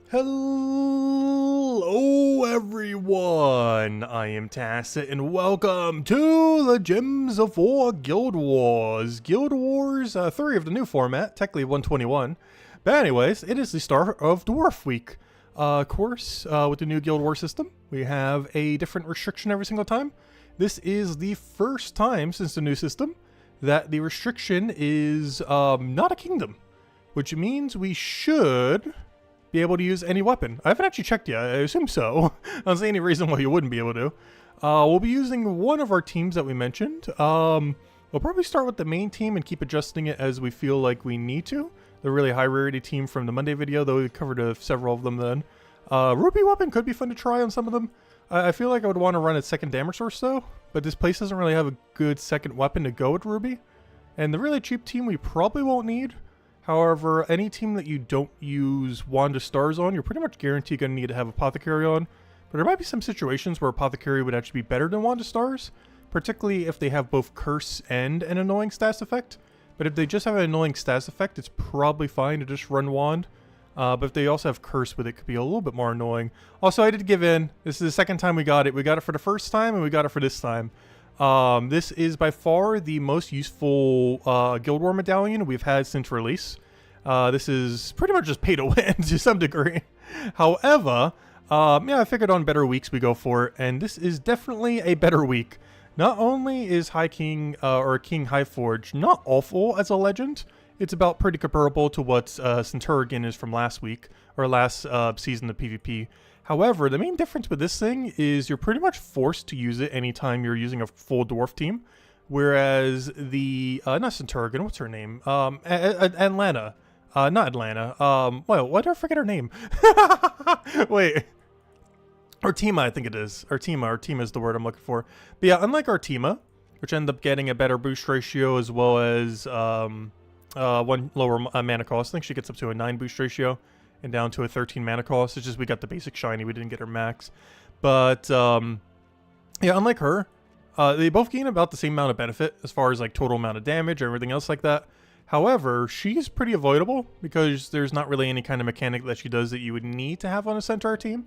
Hello everyone, I am Tacit and welcome to the Gems of War Guild Wars. Guild Wars 3 of the new format, technically 121. But anyways, it is the start of Dwarf Week. Of course, with the new Guild War system, we have a different restriction every single time. This is the first time since the new system that the restriction is not a kingdom, which means we should be able to use any weapon. I haven't actually checked yet. I assume so. I don't see any reason why you wouldn't be able to. We'll be using one of our teams that we mentioned. We'll probably start with the main team and keep adjusting it as we feel like we need to. The really high rarity team from the Monday video, though we covered several of them then. Ruby weapon could be fun to try on some of them. I feel like I would want to run a second damage source though, but this place doesn't really have a good second weapon to go with Ruby. And the really cheap team we probably won't need. However, any team that you don't use Wand of Stars on, you're pretty much guaranteed going to need to have Apothecary on. But there might be some situations where Apothecary would actually be better than Wand of Stars, particularly if they have both Curse and an annoying stats effect. But if they just have an annoying stats effect, it's probably fine to just run Wand. But if they also have Curse with it, could be a little bit more annoying. Also, I did give in. This is the second time we got it. We got it for the first time, and we got it for this time. This is by far the most useful Guild War medallion we've had since release. This is pretty much just pay to win to some degree. However, yeah, I figured on better weeks we go for it, and this is definitely a better week. Not only is High King or King Highforge not awful as a legend, it's about pretty comparable to what Centurion is from last week or last season of PvP. However, the main difference with this thing is you're pretty much forced to use it anytime you're using a full dwarf team. Whereas the, not Centurion, what's her name? Atlanta. Not Atlanta. Well, why did I forget her name? Wait. Artima, I think it is. Artima is the word I'm looking for. But yeah, unlike Artima, which end up getting a better boost ratio as well as one lower mana cost. I think she gets up to a 9 boost ratio and down to a 13 mana cost. It's just we got the basic shiny, we didn't get her max. But yeah, unlike her, they both gain about the same amount of benefit as far as like total amount of damage or everything else like that. However, she's pretty avoidable because there's not really any kind of mechanic that she does that you would need to have on a Centaur team.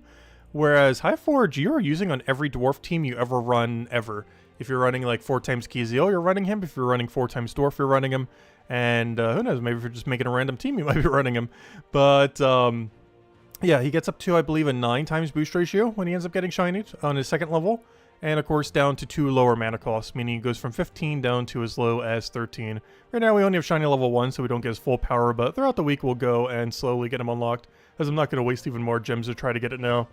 Whereas Highforge, you're using on every dwarf team you ever run ever. If you're running like 4 times Kiziel, you're running him. If you're running 4 times Dwarf, you're running him. And who knows, maybe if you're just making a random team, you might be running him. But yeah, he gets up to, I believe, a 9 times boost ratio when he ends up getting shiny on his second level. And of course down to 2 lower mana costs, meaning he goes from 15 down to as low as 13. Right now we only have shiny level 1, so we don't get his full power, but throughout the week we'll go and slowly get him unlocked, as I'm not going to waste even more gems to try to get it now.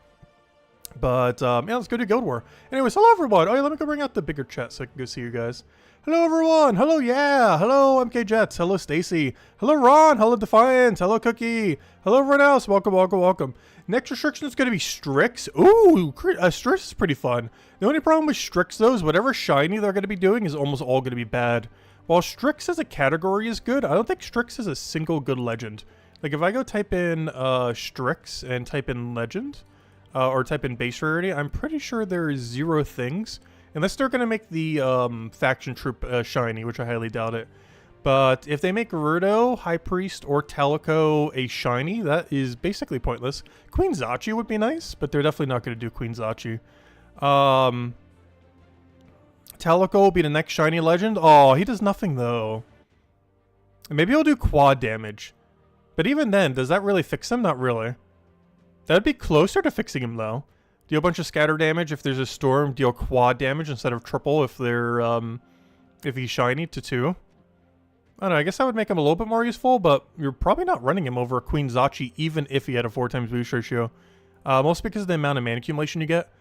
But yeah, let's go to Guild War. Anyways, hello everyone. Oh yeah, let me go bring out the bigger chat so I can go see you guys. Hello everyone. Hello, yeah. Hello MK Jets. Hello Stacy. Hello Ron. Hello Defiant. Hello Cookie. Hello everyone else. Welcome, welcome, welcome. Next restriction is going to be Strix. Ooh, Strix is pretty fun. The only problem with Strix though is whatever shiny they're going to be doing is almost all going to be bad. While Strix as a category is good, I don't think Strix is a single good legend. Like if I go type in Strix and type in legend, or type in base rarity, I'm pretty sure there is 0 things. Unless they're going to make the faction troop shiny, which I highly doubt it. But if they make Rudo, High Priest, or Talico a shiny, that is basically pointless. Queen Zachi would be nice, but they're definitely not going to do Queen Zachi. Talico will be the next shiny legend. Oh, he does nothing though. Maybe he'll do quad damage. But even then, does that really fix him? Not really. That'd be closer to fixing him though. Deal a bunch of scatter damage if there's a storm. Deal quad damage instead of triple if they're if he's shiny to 2. I don't know, I guess that would make him a little bit more useful, but you're probably not running him over a Queen Zachi even if he had a 4 times boost ratio. Mostly because of the amount of mana accumulation you get.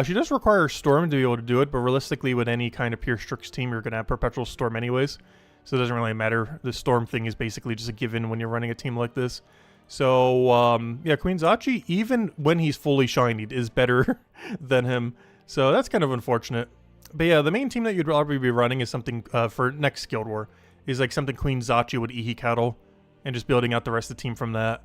She does require Storm to be able to do it, but realistically with any kind of pure Strix team, you're going to have Perpetual Storm anyways. So it doesn't really matter. The Storm thing is basically just a given when you're running a team like this. So, yeah, Queen Zachi, even when he's fully shinied, is better than him. So that's kind of unfortunate. But yeah, the main team that you'd probably be running is something, for next Guild War, is like something Queen Zachi would Ihi Cattle, and just building out the rest of the team from that.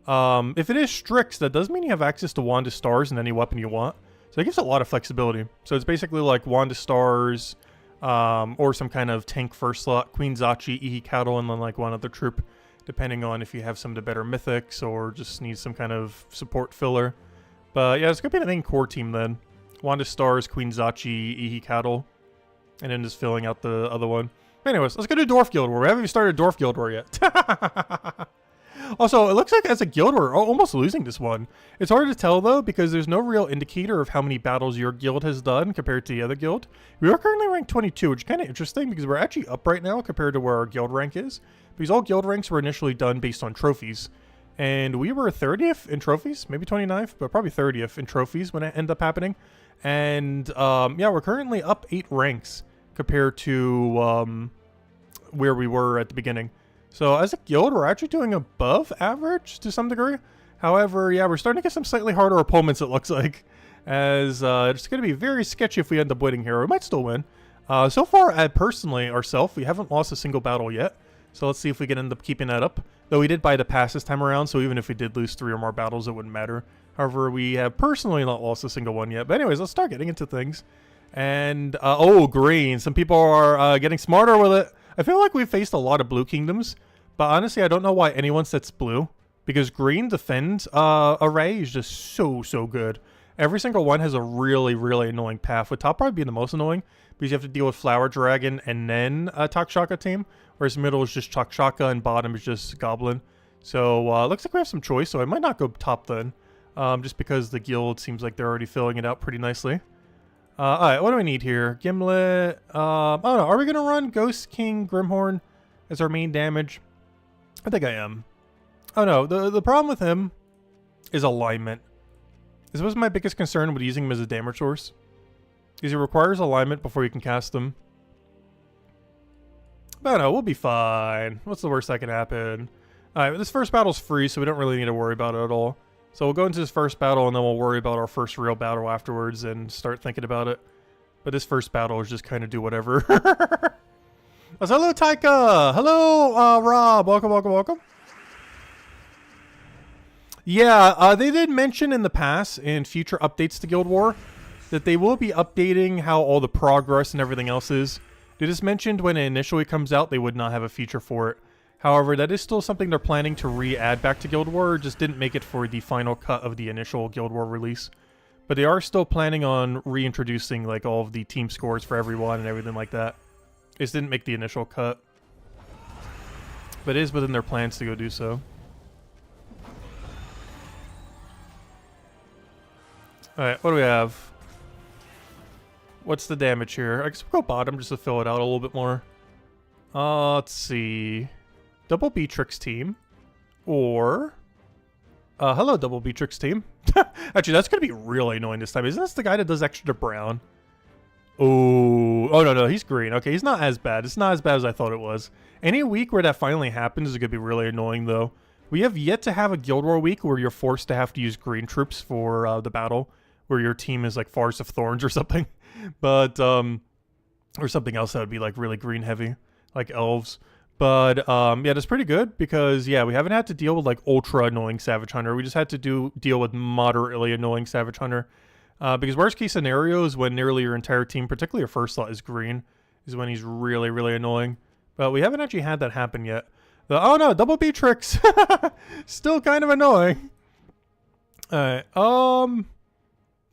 If it is Strix, that does mean you have access to Wand of Stars and any weapon you want. So it gives a lot of flexibility. So it's basically like Wand of Stars, or some kind of tank first slot, Queen Zachi, Ihi Cattle, and then like one other troop. depending on if you have some of the better mythics or just need some kind of support filler. But yeah, it's going to be the main core team then. Wanda Stars, Queen Zachi, Ihi Cattle, and then just filling out the other one. Anyways, let's go to Dwarf Guild War. We haven't even started Dwarf Guild War yet. Also, it looks like as a guild we're almost losing this one. It's hard to tell though because there's no real indicator of how many battles your guild has done compared to the other guild. We are currently ranked 22, which is kind of interesting because we're actually up right now compared to where our guild rank is. Because all guild ranks were initially done based on trophies. And we were 30th in trophies, maybe 29th, but probably 30th in trophies when it ended up happening. And yeah, we're currently up 8 ranks compared to where we were at the beginning. So as a guild, we're actually doing above average to some degree. However, yeah, we're starting to get some slightly harder opponents, it looks like. As it's going to be very sketchy if we end up winning here. We might still win. So far, personally, ourselves, we haven't lost a single battle yet. So let's see if we can end up keeping that up. Though we did buy the pass this time around, so even if we did lose 3 or more battles, it wouldn't matter. However, we have personally not lost a single one yet. But anyways, let's start getting into things. And, oh, green. Some people are getting smarter with it. I feel like we've faced a lot of blue kingdoms, but honestly, I don't know why anyone sets blue, because green defend array is just so good. Every single one has a really annoying path, with top probably being the most annoying, because you have to deal with Flower Dragon and then Takshaka team, whereas middle is just Takshaka and bottom is just Goblin. So looks like we have some choice, so I might not go top then, just because the guild seems like they're already filling it out pretty nicely. Alright, what do we need here? Gimlet. Oh no, are we going to run Ghost King Grimhorn as our main damage? I think I am. Oh no, the problem with him is alignment. This was my biggest concern with using him as a damage source. Because he requires alignment before you can cast him. But no, we'll be fine. What's the worst that can happen? Alright, this first battle's free, so we don't really need to worry about it at all. So we'll go into this first battle, and then we'll worry about our first real battle afterwards and start thinking about it. But this first battle is just kind of do whatever. Hello, Taika! Hello, Rob! Welcome. Yeah, they did mention in the past, in future updates to Guild War, that they will be updating how all the progress and everything else is. They just mentioned when it initially comes out, they would not have a feature for it. However, that is still something they're planning to re-add back to Guild War, just didn't make it for the final cut of the initial Guild War release. But they are still planning on reintroducing like all of the team scores for everyone and everything like that. It just didn't make the initial cut. But it is within their plans to go do so. Alright, what do we have? What's the damage here? I guess we'll go bottom just to fill it out a little bit more. Let's see. Double Beatrix team. Or... hello, Double Beatrix team. Actually, that's going to be really annoying this time. Isn't this the guy that does extra to brown? Oh, no, he's green. Okay, he's not as bad. It's not as bad as I thought it was. Any week where that finally happens is going to be really annoying, though. We have yet to have a Guild War week where you're forced to have to use green troops for the battle, where your team is like Forest of Thorns or something. But, or something else that would be like really green heavy, like elves. But, yeah, that's pretty good because, yeah, we haven't had to deal with, like, ultra annoying Savage Hunter. We just had to deal with moderately annoying Savage Hunter. Because worst case scenario is when nearly your entire team, particularly your first slot, is green, is when he's really annoying. But we haven't actually had that happen yet. Oh, no, Double Beatrix! Still kind of annoying. Alright,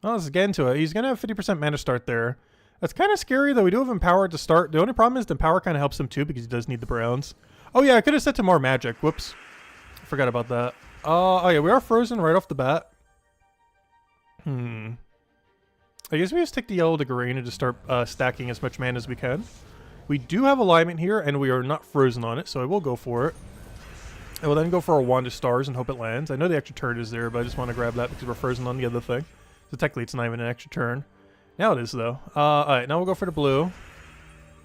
let's get into it. He's going to have 50% mana start there. That's kind of scary, though. We do have Empower at the start. The only problem is the Empower kind of helps him, too, because he does need the browns. Oh, yeah, I could have set to more magic. Whoops. I forgot about that. Oh, yeah, we are frozen right off the bat. I guess we just take the yellow to green and just start stacking as much mana as we can. We do have alignment here, and we are not frozen on it, so I will go for it. I will then go for a Wand of Stars and hope it lands. I know the extra turn is there, but I just want to grab that because we're frozen on the other thing. So technically, it's not even an extra turn. Now it is, though. Alright, now we'll go for the blue.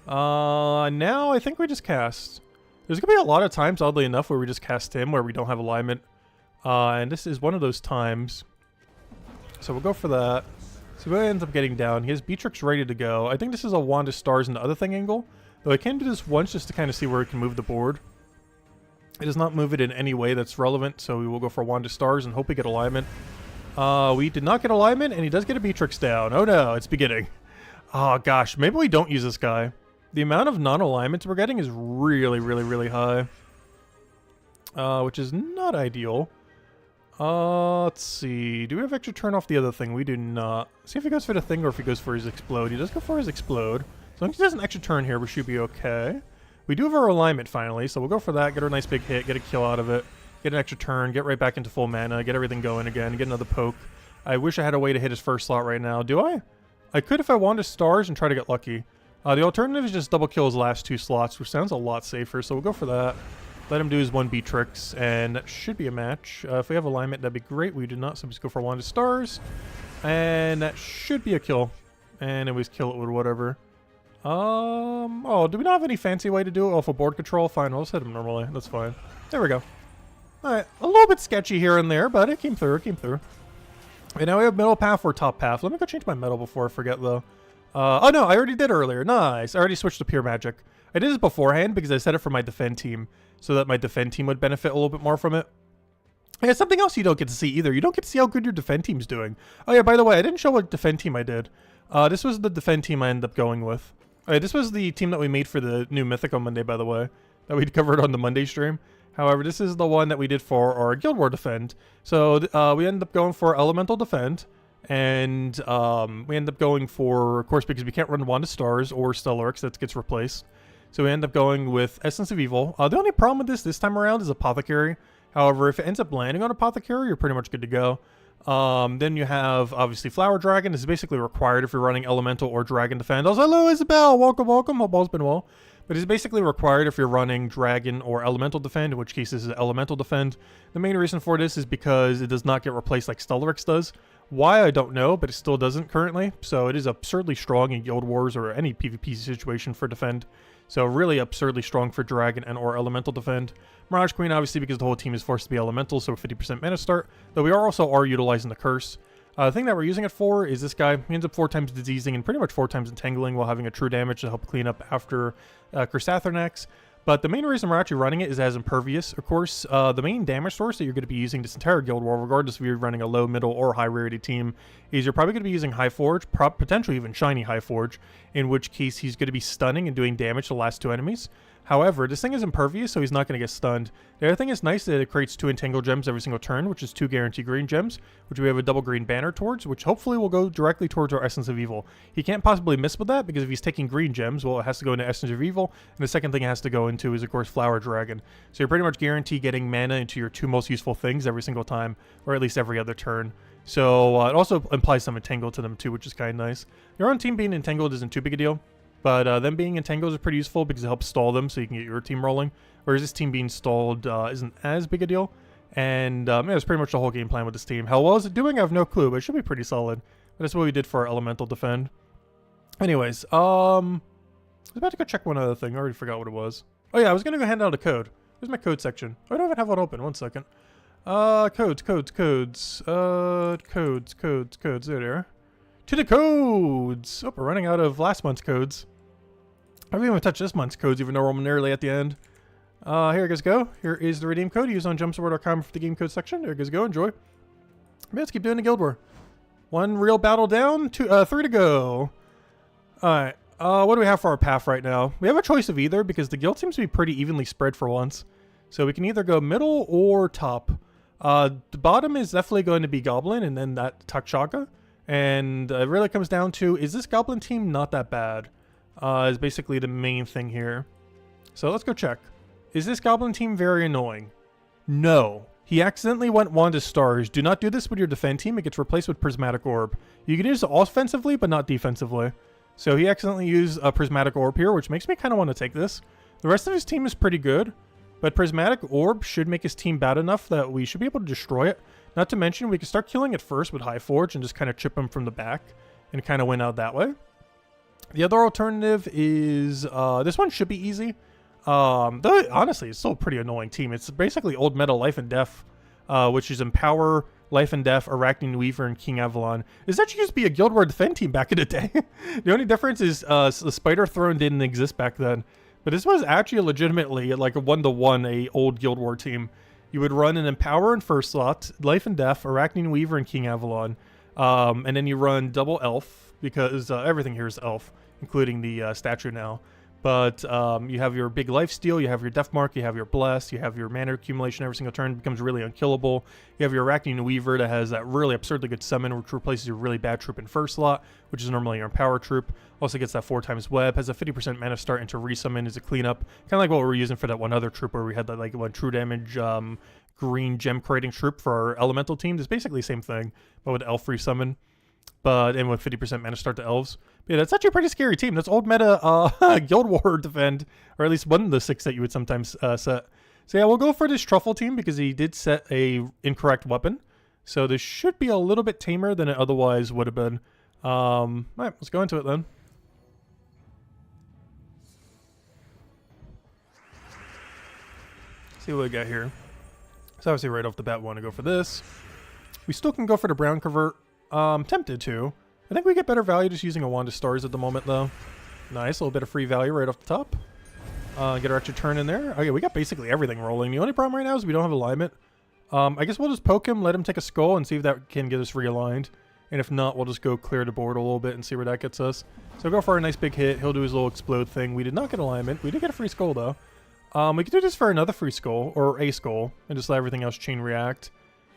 Now I think we just cast. There's going to be a lot of times, oddly enough, where we just cast him, where we don't have alignment. And this is one of those times. So we'll go for that. So we'll end up getting down. He has Beatrix ready to go. I think this is a Wand of Stars and the other thing angle. Though I can do this once just to kind of see where it can move the board. It does not move it in any way that's relevant, so we will go for Wand of Stars and hope we get alignment. We did not get alignment, and he does get a Beatrix down. Oh no, it's beginning. Oh gosh, maybe we don't use this guy. The amount of non-alignments we're getting is really high. which is not ideal. Let's see. Do we have extra turn off the other thing? We do not. See if he goes for the thing or if he goes for his explode. He does go for his explode. As long as he does an extra turn here, we should be okay. We do have our alignment finally, so we'll go for that. Get a nice big hit, get a kill out of it, get an extra turn, get right back into full mana, get everything going again, get another poke. I wish I had a way to hit his first slot right now. Do I? I could if I wanted stars and try to get lucky. The alternative is just double kill his last 2 slots, which sounds a lot safer, so we'll go for that. Let him do his 1B tricks, and that should be a match. If we have alignment, that'd be great. We do not, so we just go for 1 stars. And that should be a kill. And then we just kill it with whatever. Oh, do we not have any fancy way to do it off of board control? Fine, we'll just hit him normally. That's fine. There we go. Alright, a little bit sketchy here and there, but it came through, And now we have middle path or top path. Let me go change my metal before I forget, though. Oh no, I already did earlier. Nice. I already switched to pure magic. I did this beforehand because I set it for my defend team, so that my defend team would benefit a little bit more from it. Yeah, something else you don't get to see either. You don't get to see how good your defend team's doing. Oh yeah, by the way, I didn't show what defend team I did. This was the defend team I ended up going with. This was the team that we made for the new Mythic on Monday, by the way, that we covered on the Monday stream. However, this is the one that we did for our Guild War defend. So we ended up going for Elemental defend, and we ended up going for, of course, because we can't run Wand of Stars or Stellarix, that gets replaced. So we end up going with Essence of Evil. The only problem with this time around is Apothecary. However, if it ends up landing on Apothecary, you're pretty much good to go. Then you have, obviously, Flower Dragon. This is basically required if you're running Elemental or Dragon Defend. Also, hello, Isabel. Welcome, welcome. Hope all's been well. But it's basically required if you're running Dragon or Elemental Defend, in which case this is Elemental Defend. The main reason for this is because it does not get replaced like Stellarix does. Why, I don't know, but it still doesn't currently. So it is absurdly strong in Guild Wars or any PvP situation for Defend. So really absurdly strong for Dragon and or Elemental Defend. Mirage Queen, obviously, because the whole team is forced to be Elemental, so 50% mana start. Though we are utilizing the Curse. The thing that we're using it for is this guy. He ends up 4 times diseasing and pretty much 4 times entangling while having a true damage to help clean up after Chrysathornax. But the main reason we're actually running it is as Impervious. Of course, the main damage source that you're going to be using this entire Guild War, regardless if you're running a low, middle, or high rarity team, is you're probably going to be using High Forge, potentially even Shiny High Forge, in which case he's going to be stunning and doing damage to the last 2 enemies. However, this thing is impervious, so he's not going to get stunned. The other thing is nice that it creates 2 Entangle Gems every single turn, which is 2 guaranteed green gems, which we have a double green banner towards, which hopefully will go directly towards our Essence of Evil. He can't possibly miss with that, because if he's taking green gems, well, it has to go into Essence of Evil, and the second thing it has to go into is, of course, Flower Dragon. So you're pretty much guaranteed getting mana into your 2 most useful things every single time, or at least every other turn. So it also implies some Entangle to them too, which is kind of nice. Your own team being entangled isn't too big a deal. But them being entangled is pretty useful because it helps stall them so you can get your team rolling. Whereas this team being stalled isn't as big a deal. And yeah, that's pretty much the whole game plan with this team. How well is it doing? I have no clue, but it should be pretty solid. But that's what we did for our Elemental Defend. Anyways, I was about to go check one other thing. I already forgot what it was. Oh yeah, I was going to go hand out a code. Where's my code section? Oh, I don't even have one open. 1 second. Codes. There they are. To the codes! Oh, we're running out of last month's codes. I haven't even touched this month's codes, even though we're nearly at the end. Here it goes, go. Here is the redeem code. Use on jumpsupport.com for the game code section. There it goes, go. Enjoy. Let's keep doing the Guild War. 1 real battle down. 3 to go. Alright. What do we have for our path right now? We have a choice of either because the guild seems to be pretty evenly spread for once. So we can either go middle or top. The bottom is definitely going to be Goblin and then that Takshaka. And it really comes down to, is this Goblin team not that bad? Is basically the main thing here. So let's go check. Is this Goblin team very annoying? No. He accidentally went Wand of Stars. Do not do this with your defend team. It gets replaced with Prismatic Orb. You can use it offensively, but not defensively. So he accidentally used a Prismatic Orb here, which makes me kind of want to take this. The rest of his team is pretty good, but Prismatic Orb should make his team bad enough that we should be able to destroy it. Not to mention, we can start killing it first with High Forge and just kind of chip him from the back and kind of win out that way. The other alternative is, this one should be easy. Though, honestly, it's still a pretty annoying team. It's basically old meta Life and Death, which is Empower, Life and Death, Arachne Weaver, and King Avalon. This actually used to be a Guild War defend team back in the day. The only difference is the Spider Throne didn't exist back then. But this was actually legitimately like a 1-to-1, a old Guild War team. You would run an Empower in first slot, Life and Death, Arachne Weaver, and King Avalon. And then you run double Elf, because everything here is Elf, including the statue now. But you have your big life steal, you have your death mark, you have your bless, you have your mana accumulation every single turn, becomes really unkillable. You have your Arachne Weaver that has that really absurdly good summon, which replaces your really bad troop in first slot, which is normally your power troop. Also gets that 4x web, has a 50% mana start into resummon as a cleanup, kind of like what we were using for that one other troop where we had that like one true damage green gem creating troop for our elemental team. It's basically the same thing, but with elf resummon. And with 50% mana start to elves. But yeah, that's actually a pretty scary team. That's old meta Guild War defend, or at least one of the 6 that you would sometimes set. So yeah, we'll go for this Truffle team because he did set a incorrect weapon. So this should be a little bit tamer than it otherwise would have been. Alright, let's go into it then. See what we got here. So obviously right off the bat we want to go for this. We still can go for the brown convert. Tempted to. I think we get better value just using a Wand of Stars at the moment, though. Nice, a little bit of free value right off the top. Get our extra turn in there. Okay, we got basically everything rolling. The only problem right now is we don't have alignment. I guess we'll just poke him, let him take a skull, and see if that can get us realigned. And if not, we'll just go clear the board a little bit and see where that gets us. So go for a nice big hit. He'll do his little explode thing. We did not get alignment. We did get a free skull, though. We could do this for another free skull, or a skull, and just let everything else chain react.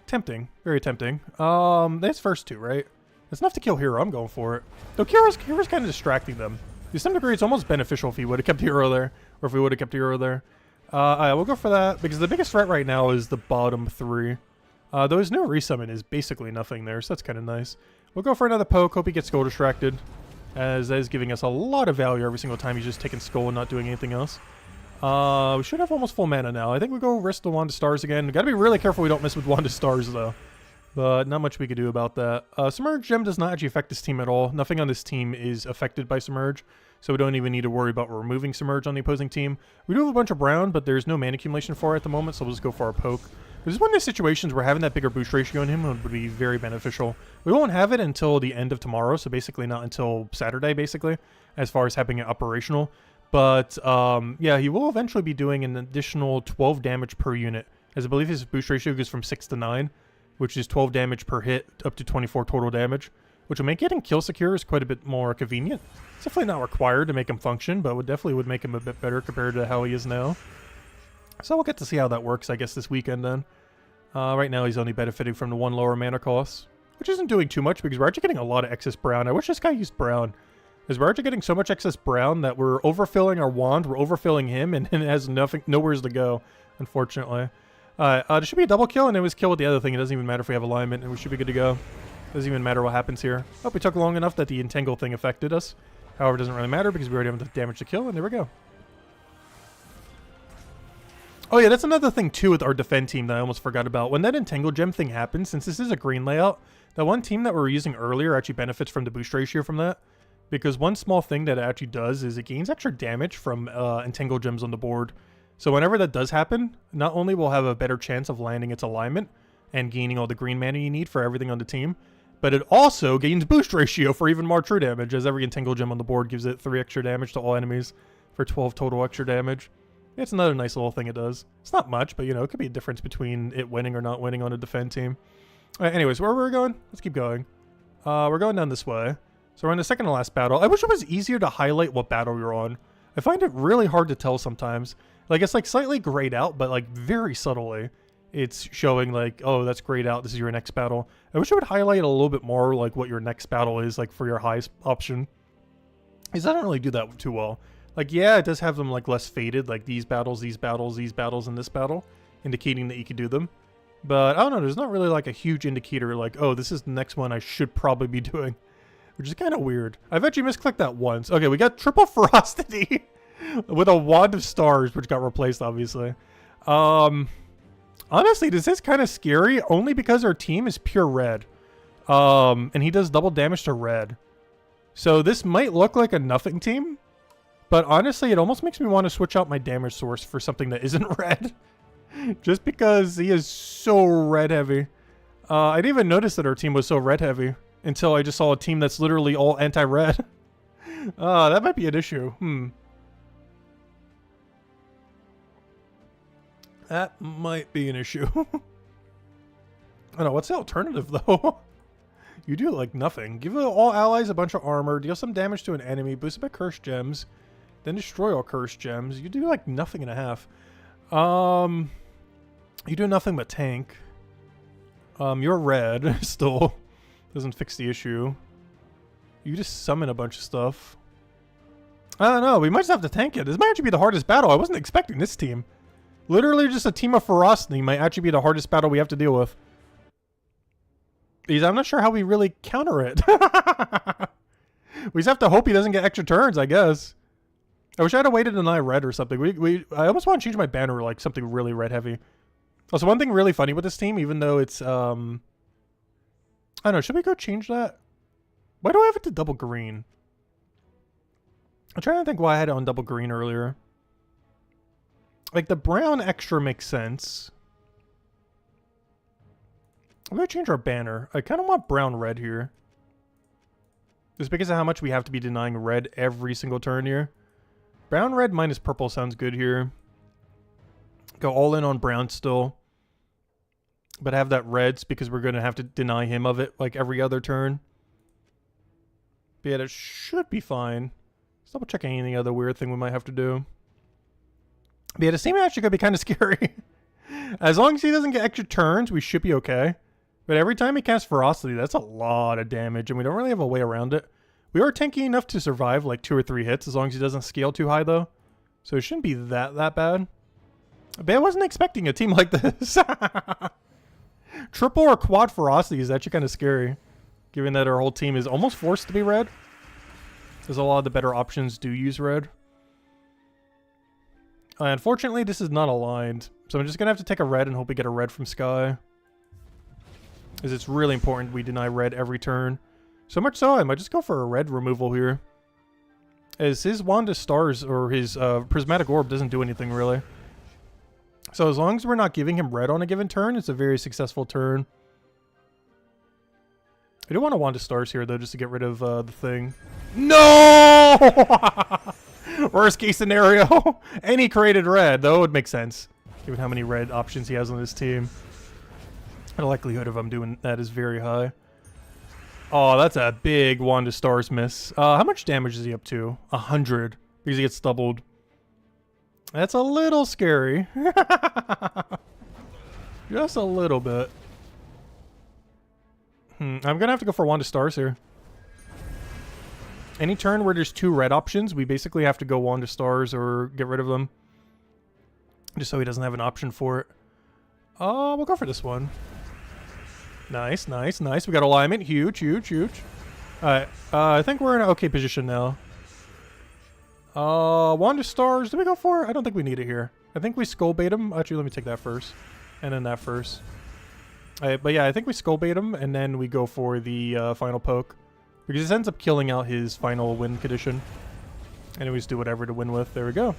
Tempting. Very tempting. That's first 2, right? That's enough to kill Hero. I'm going for it. Though Hero's kind of distracting them. To some degree, it's almost beneficial if he would have kept Hero there. Or if we would have kept Hero there. We'll go for that. Because the biggest threat right now is the bottom 3. Though his new resummon is basically nothing there. So that's kind of nice. We'll go for another poke. Hope he gets Skull distracted. As that is giving us a lot of value every single time he's just taking Skull and not doing anything else. We should have almost full mana now. I think we go risk the Wand of Stars again. We gotta be really careful we don't miss with Wand of Stars, though. But not much we could do about that. Submerge Gem does not actually affect this team at all. Nothing on this team is affected by Submerge, so we don't even need to worry about removing Submerge on the opposing team. We do have a bunch of brown, but there's no mana accumulation for it at the moment, so we'll just go for our poke. This is one of those situations where having that bigger boost ratio on him would be very beneficial. We won't have it until the end of tomorrow, so basically not until Saturday, basically, as far as having it operational. But, yeah, he will eventually be doing an additional 12 damage per unit, as I believe his boost ratio goes from 6 to 9, which is 12 damage per hit, up to 24 total damage, which will make getting kill secure is quite a bit more convenient. It's definitely not required to make him function, but definitely would make him a bit better compared to how he is now. So we'll get to see how that works, I guess, this weekend then. Right now he's only benefiting from the 1 lower mana cost, which isn't doing too much because we're actually getting a lot of excess brown. I wish this guy used brown. Because we're actually getting so much excess brown that we're overfilling our wand, we're overfilling him, and it has nowhere to go, unfortunately. There should be a double kill, and it was kill with the other thing. It doesn't even matter if we have alignment, and we should be good to go. Doesn't even matter what happens here. Oh, we took long enough that the entangle thing affected us. However, it doesn't really matter because we already have the damage to kill, and there we go. Oh yeah, that's another thing too with our defend team that I almost forgot about. When that entangle gem thing happens, since this is a green layout, that one team that we were using earlier actually benefits from the boost ratio from that. Because one small thing that it actually does is it gains extra damage from entangle gems on the board. So whenever that does happen, not only will have a better chance of landing its alignment and gaining all the green mana you need for everything on the team, but it also gains boost ratio for even more true damage, as every entangle gem on the board gives it 3 extra damage to all enemies for 12 total extra damage. It's another nice little thing it does. It's not much, but you know, it could be a difference between it winning or not winning on a defend team. Alright, anyways, where we're going? Let's keep going. We're going down this way. So we're in the second to last battle. I wish it was easier to highlight what battle you're on. I find it really hard to tell sometimes. Like, it's like slightly grayed out, but like very subtly. It's showing like, oh, that's grayed out. This is your next battle. I wish it would highlight a little bit more like what your next battle is, like for your highest option. Because I don't really do that too well. Like, yeah, it does have them like less faded, like these battles, these battles, these battles, and this battle, indicating that you can do them. But I don't know, there's not really like a huge indicator like, oh, this is the next one I should probably be doing. Which is kind of weird. I've actually misclicked that once. Okay, we got triple ferocity with a Wand of Stars, which got replaced, obviously. Honestly, this is kind of scary, only because our team is pure red. And he does double damage to red. So this might look like a nothing team, but honestly, it almost makes me want to switch out my damage source for something that isn't red. Just because he is so red heavy. I didn't even notice that our team was so red heavy until I just saw a team that's literally all anti-red. That might be an issue. That might be an issue. I don't know, what's the alternative though? You do like nothing. Give all allies a bunch of armor, deal some damage to an enemy, boost it by cursed gems, Then destroy all cursed gems. You do like nothing and a half. You do nothing but tank. You're red still. Doesn't fix the issue. You just summon a bunch of stuff. I don't know. We might just have to tank it. This might actually be the hardest battle. I wasn't expecting this team. Literally just a team of ferocity might actually be the hardest battle we have to deal with. Because I'm not sure how we really counter it. We just have to hope he doesn't get extra turns, I guess. I wish I had a way to deny red or something. I almost want to change my banner like something really red heavy. Also, one thing really funny with this team, even though it's, I don't know, should we go change that? Why do I have it to double green? I'm trying to think why I had it on double green earlier. Like, the brown extra makes sense. I'm going to change our banner. I kind of want brown-red here. Just because of how much we have to be denying red every single turn here. Brown-red minus purple sounds good here. Go all in on brown still. But have that reds because we're going to have to deny him of it like every other turn. But yeah, that should be fine. Let's double check any other weird thing we might have to do. But yeah, the team actually could be kind of scary. As long as he doesn't get extra turns, we should be okay. But every time he casts Ferocity, that's a lot of damage, and we don't really have a way around it. We are tanky enough to survive like 2 or 3 hits, as long as he doesn't scale too high, though. So it shouldn't be that bad. But I wasn't expecting a team like this. Triple or quad Ferocity is actually kind of scary, given that our whole team is almost forced to be red. Because a lot of the better options do use red. Unfortunately, this is not aligned, so I'm just going to have to take a red and hope we get a red from Sky. Because it's really important we deny red every turn. So much so, I might just go for a red removal here. As his Wand of Stars, or his Prismatic Orb, doesn't do anything really. So as long as we're not giving him red on a given turn, it's a very successful turn. I do want a Wand of Stars here, though, just to get rid of the thing. No! Worst case scenario. And he created red, though it would make sense, given how many red options he has on this team. The likelihood of him doing that is very high. Oh, that's a big Wand of Stars miss. How much damage is he up to? 100. Because he gets doubled. That's a little scary. Just a little bit. I'm going to have to go for Wand of Stars here. Any turn where there's 2 red options, we basically have to go Wand of Stars or get rid of them. Just so he doesn't have an option for it. We'll go for this one. Nice, nice, nice. We got alignment. Huge, huge, huge. Alright, I think we're in an okay position now. Wand of Stars. Do we go for it? I don't think we need it here. I think we skull bait him. Actually, let me take that first. And then that first. But yeah, I think we skull bait him, and then we go for the final poke. Because this ends up killing out his final win condition. And we just do whatever to win with. There we go.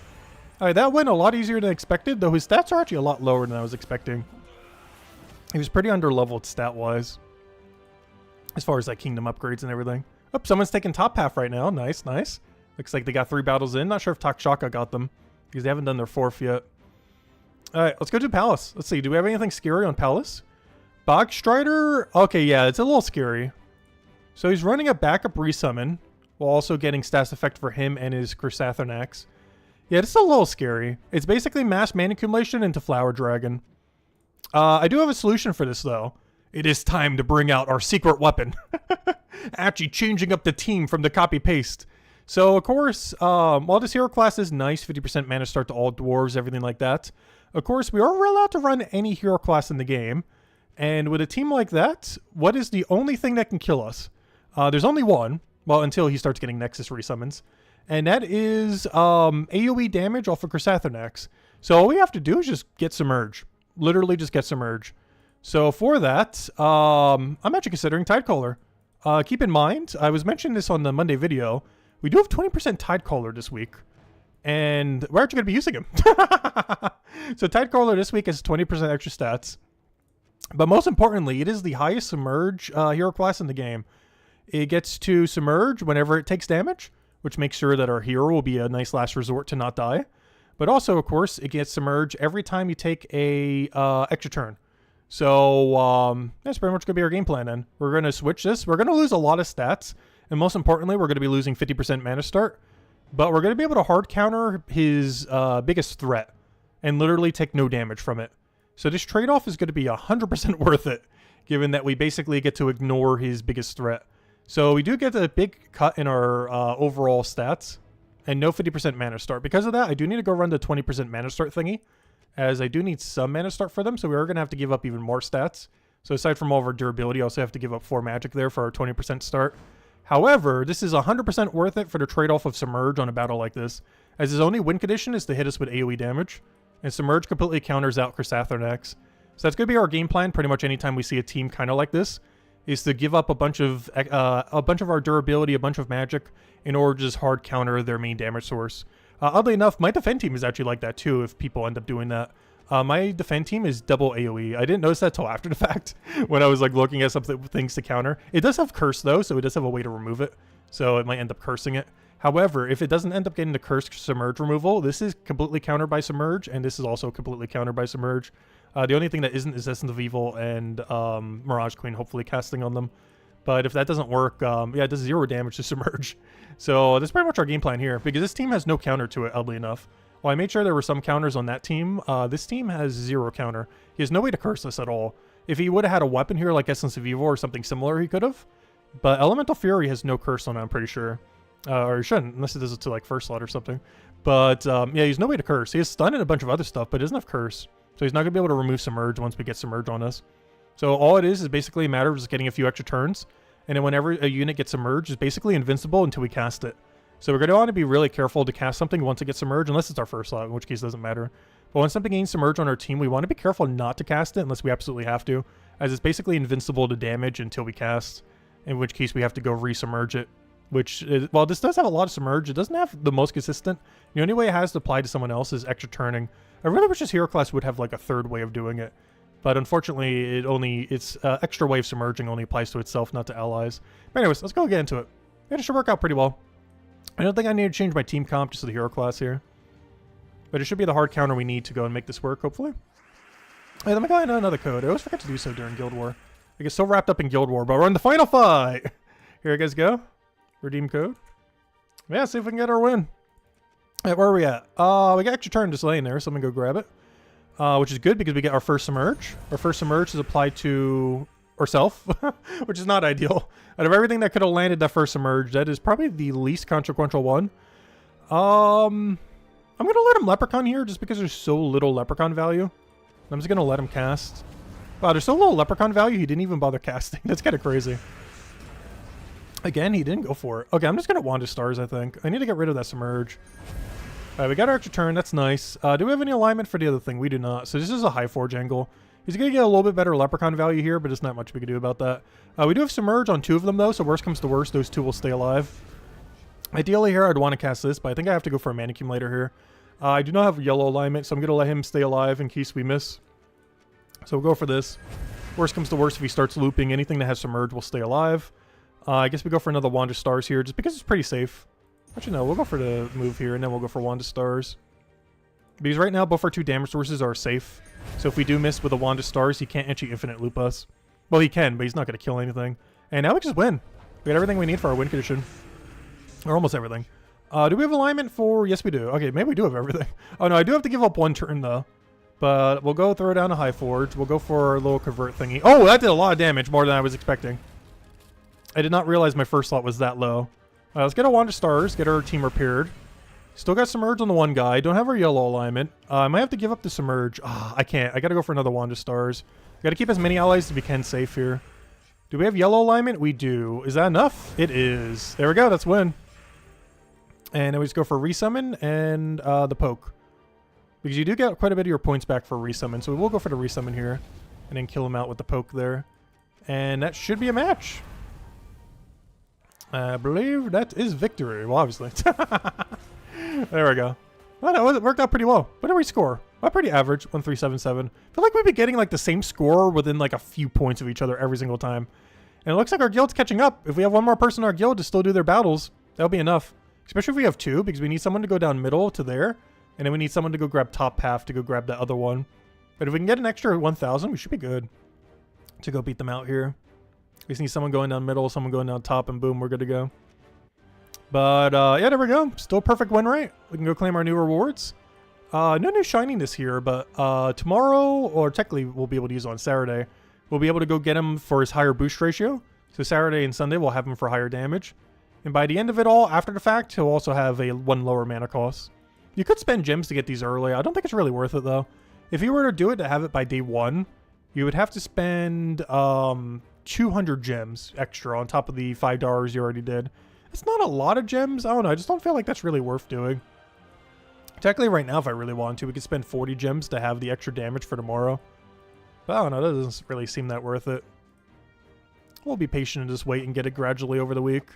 Alright, that went a lot easier than expected, though his stats are actually a lot lower than I was expecting. He was pretty under-leveled stat-wise. As far as like kingdom upgrades and everything. Oh, someone's taking top half right now. Nice, nice. Looks like they got 3 battles in. Not sure if Takshaka got them, because they haven't done their 4th yet. Alright, let's go to Palace. Let's see, do we have anything scary on Palace? Bog Strider? Okay, yeah, it's a little scary. So he's running a backup resummon, while also getting stats effect for him and his Chrysathanax. Yeah, this is a little scary. It's basically mass mana accumulation into Flower Dragon. I do have a solution for this, though. It is time to bring out our secret weapon. Actually changing up the team from the copy-paste. So, of course, while this hero class is nice, 50% mana start to all dwarves, everything like that, of course, we are allowed to run any hero class in the game. And with a team like that, what is the only thing that can kill us? There's only one. Well, until he starts getting Nexus resummons. And that is AoE damage off of Chrysathanax. So all we have to do is just get Submerge. Literally just get Submerge. So for that, I'm actually considering Tidecaller. Keep in mind, I was mentioning this on the Monday video. We do have 20% Tidecaller this week. And we're actually going to be using him. So Tidecaller this week has 20% extra stats. But most importantly, it is the highest Submerge hero class in the game. It gets to Submerge whenever it takes damage, which makes sure that our hero will be a nice last resort to not die. But also, of course, it gets Submerge every time you take a extra turn. So that's pretty much going to be our game plan then. We're going to switch this. We're going to lose a lot of stats. And most importantly, we're going to be losing 50% mana start. but we're going to be able to hard counter his biggest threat and literally take no damage from it. So this trade-off is going to be 100% worth it, given that we basically get to ignore his biggest threat. So we do get a big cut in our overall stats, and no 50% mana start. Because of that, I do need to go run the 20% mana start thingy, as I do need some mana start for them, so we are going to have to give up even more stats. So aside from all of our durability, I also have to give up 4 magic there for our 20% start. However, this is 100% worth it for the trade-off of Submerge on a battle like this, as his only win condition is to hit us with AoE damage, and Submerge completely counters out Chrysathron X. So that's going to be our game plan pretty much anytime we see a team kind of like this, is to give up a bunch of our durability, a bunch of magic, in order to just hard counter their main damage source. Oddly enough, my defend team is actually like that too, if people end up doing that. My defend team is double AoE. I didn't notice that till after the fact when I was like looking at some things to counter. It does have curse though, so it does have a way to remove it. So it might end up cursing it. However, if it doesn't end up getting the curse Submerge removal, this is completely countered by Submerge, and this is also completely countered by Submerge. The only thing that isn't is Essence of Evil and Mirage Queen hopefully casting on them. But if that doesn't work, yeah, it does 0 damage to Submerge. So that's pretty much our game plan here, because this team has no counter to it, oddly enough. Well, I made sure there were some counters on that team. This team has 0 counter. He has no way to curse us at all. If he would have had a weapon here like Essence of Evil or something similar, he could have. But Elemental Fury has no curse on it, I'm pretty sure. Or he shouldn't, unless it does it to like first slot or something. But yeah, he's no way to curse. He has stun and a bunch of other stuff, but he doesn't have curse. So he's not going to be able to remove Submerge once we get Submerge on us. So all it is basically a matter of just getting a few extra turns. And then whenever a unit gets Submerged, it's basically invincible until we cast it. So we're going to want to be really careful to cast something once it gets Submerged, unless it's our first slot, in which case it doesn't matter. But when something gains Submerge on our team, we want to be careful not to cast it unless we absolutely have to, as it's basically invincible to damage until we cast, in which case we have to go re-submerge it. Which, is, while this does have a lot of Submerge, it doesn't have the most consistent. The only way it has to apply to someone else is extra turning. I really wish this hero class would have like a third way of doing it. But unfortunately, its extra way of submerging only applies to itself, not to allies. But anyways, let's go get into it. It should work out pretty well. I don't think I need to change my team comp just to the hero class here. But it should be the hard counter we need to go and make this work, hopefully. Hey, let me go into another code. I always forget to do so during Guild War. I get so wrapped up in Guild War, but we're in the final fight! Here you guys go. Redeem code. Yeah, see if we can get our win. Right, where are we at? We got extra turn just laying there, so I'm gonna go grab it. Which is good because we get our first Submerge. Our first Submerge is applied to ourselves, which is not ideal. Out of everything that could have landed that first Submerge, that is probably the least consequential one. I'm going to let him Leprechaun here just because there's so little Leprechaun value. I'm just going to let him cast. Wow, there's so little Leprechaun value, he didn't even bother casting. That's kind of crazy. Again, he didn't go for it. Okay, I'm just going to Wand of Stars, I think. I need to get rid of that Submerge. Alright, we got our extra turn. That's nice. Do we have any alignment for the other thing? We do not. So this is a high forge angle. He's going to get a little bit better Leprechaun value here, but it's not much we can do about that. We do have Submerge on 2 of them, though, so worst comes to worst, those 2 will stay alive. Ideally here, I'd want to cast this, but I think I have to go for a mana accumulator here. I do not have yellow alignment, so I'm going to let him stay alive in case we miss. So we'll go for this. Worst comes to worst, if he starts looping, anything that has Submerge will stay alive. I guess we go for another Wand of Stars here, just because it's pretty safe. Actually, no, we'll go for the move here, and then we'll go for Wand of Stars. Because right now, both our 2 damage sources are safe. So if we do miss with a Wand of Stars, he can't actually infinite loop us. Well, he can, but he's not going to kill anything. And now we just win. We got everything we need for our win condition. Or almost everything. Do we have alignment for... Yes, we do. Okay, maybe we do have everything. Oh, no, I do have to give up 1 turn, though. But we'll go throw down a High Forge. We'll go for our little convert thingy. Oh, that did a lot of damage, more than I was expecting. I did not realize my first slot was that low. Let's get a Wand of Stars, get our team repaired. Still got Submerge on the one guy. Don't have our yellow alignment. I might have to give up the Submerge. I can't. I gotta go for another Wand of Stars. Gotta keep as many allies as we can safe here. Do we have yellow alignment? We do. Is that enough? It is. There we go. That's win. And then we just go for Resummon and the Poke. Because you do get quite a bit of your points back for Resummon. So we will go for the Resummon here. And then kill him out with the Poke there. And that should be a match. I believe that is victory. Well, obviously. There we go. Well, no, it worked out pretty well. What did we score? Well, pretty average. 1377. I feel like we've been getting like the same score within like a few points of each other every single time. And it looks like our guild's catching up. If we have one more person in our guild to still do their battles, that'll be enough. Especially if we have 2, because we need someone to go down middle to there. And then we need someone to go grab top half to go grab that other one. But if we can get an extra 1,000, we should be good to go beat them out here. We just need someone going down middle, someone going down top, and boom, we're good to go. But yeah, there we go. Still perfect win rate. We can go claim our new rewards. No new shininess here, but tomorrow, or technically we'll be able to use it on Saturday, we'll be able to go get him for his higher boost ratio. So Saturday and Sunday we'll have him for higher damage. And by the end of it all, after the fact, he'll also have a 1 lower mana cost. You could spend gems to get these early. I don't think it's really worth it though. If you were to do it to have it by day 1, you would have to spend 200 gems extra on top of the $5 you already did. It's not a lot of gems. I don't know. I just don't feel like that's really worth doing. Technically, right now, if I really wanted to, we could spend 40 gems to have the extra damage for tomorrow. But I don't know. That doesn't really seem that worth it. We'll be patient and just wait and get it gradually over the week.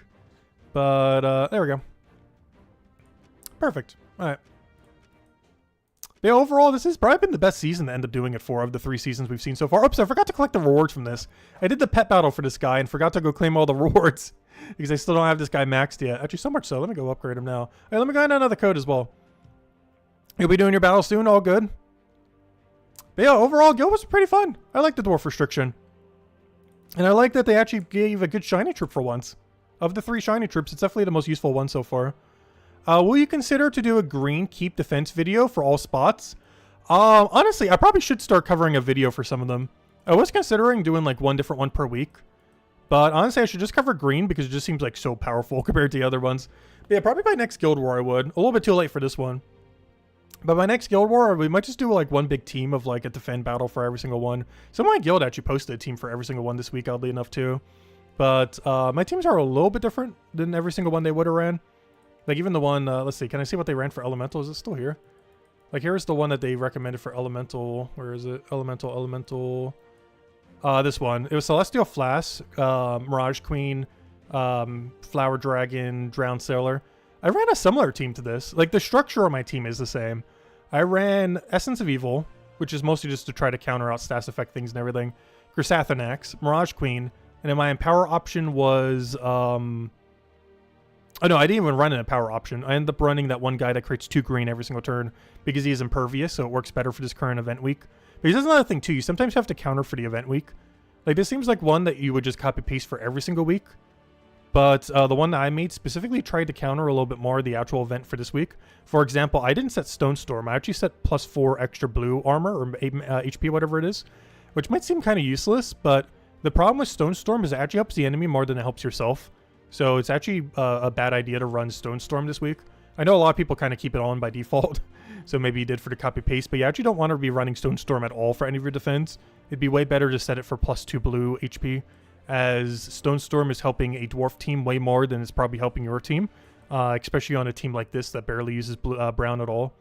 But there we go. Perfect. All right. But yeah, overall, this has probably been the best season to end up doing it for of the 3 seasons we've seen so far. Oops, I forgot to collect the rewards from this. I did the pet battle for this guy and forgot to go claim all the rewards because I still don't have this guy maxed yet. Actually, so much so. Let me go upgrade him now. Hey, let me go add another code as well. You'll be doing your battle soon. All good. But yeah, overall, Guild was pretty fun. I like the Dwarf restriction. And I like that they actually gave a good shiny troop for once. Of the 3 shiny troops, it's definitely the most useful one so far. Will you consider to do a green keep defense video for all spots? Honestly, I probably should start covering a video for some of them. I was considering doing like one different one per week. But honestly, I should just cover green because it just seems like so powerful compared to the other ones. But yeah, probably by next Guild War I would. A little bit too late for this one. But by next Guild War, we might just do like one big team of like a defend battle for every single one. Some of my guild actually posted a team for every single one this week, oddly enough too. But my teams are a little bit different than every single one they would have ran. Like even the one, let's see, can I see what they ran for Elemental? Is it still here? Like here's the one that they recommended for Elemental. Where is it? Elemental. This one. It was Celestial Flask, Mirage Queen, Flower Dragon, Drowned Sailor. I ran a similar team to this. Like the structure of my team is the same. I ran Essence of Evil, which is mostly just to try to counter out stats effect things and everything. Chrysathanax, Mirage Queen, and then my Empower option was oh no, I didn't even run an Empower option. I ended up running that one guy that creates 2 green every single turn because he is impervious, so it works better for this current event week. Because there's another thing too, you sometimes have to counter for the event week. Like this seems like one that you would just copy paste for every single week. But the one that I made specifically tried to counter a little bit more the actual event for this week. For example, I didn't set Stone Storm. I actually set +4 extra blue armor or HP, whatever it is, which might seem kind of useless, but the problem with Stone Storm is it actually helps the enemy more than it helps yourself. So it's actually a bad idea to run Stone Storm this week. I know a lot of people kind of keep it on by default, so maybe you did for the copy paste, but you actually don't want to be running Stone Storm at all for any of your defense. It'd be way better to set it for +2 blue HP, as Stone Storm is helping a Dwarf team way more than it's probably helping your team, especially on a team like this that barely uses brown at all.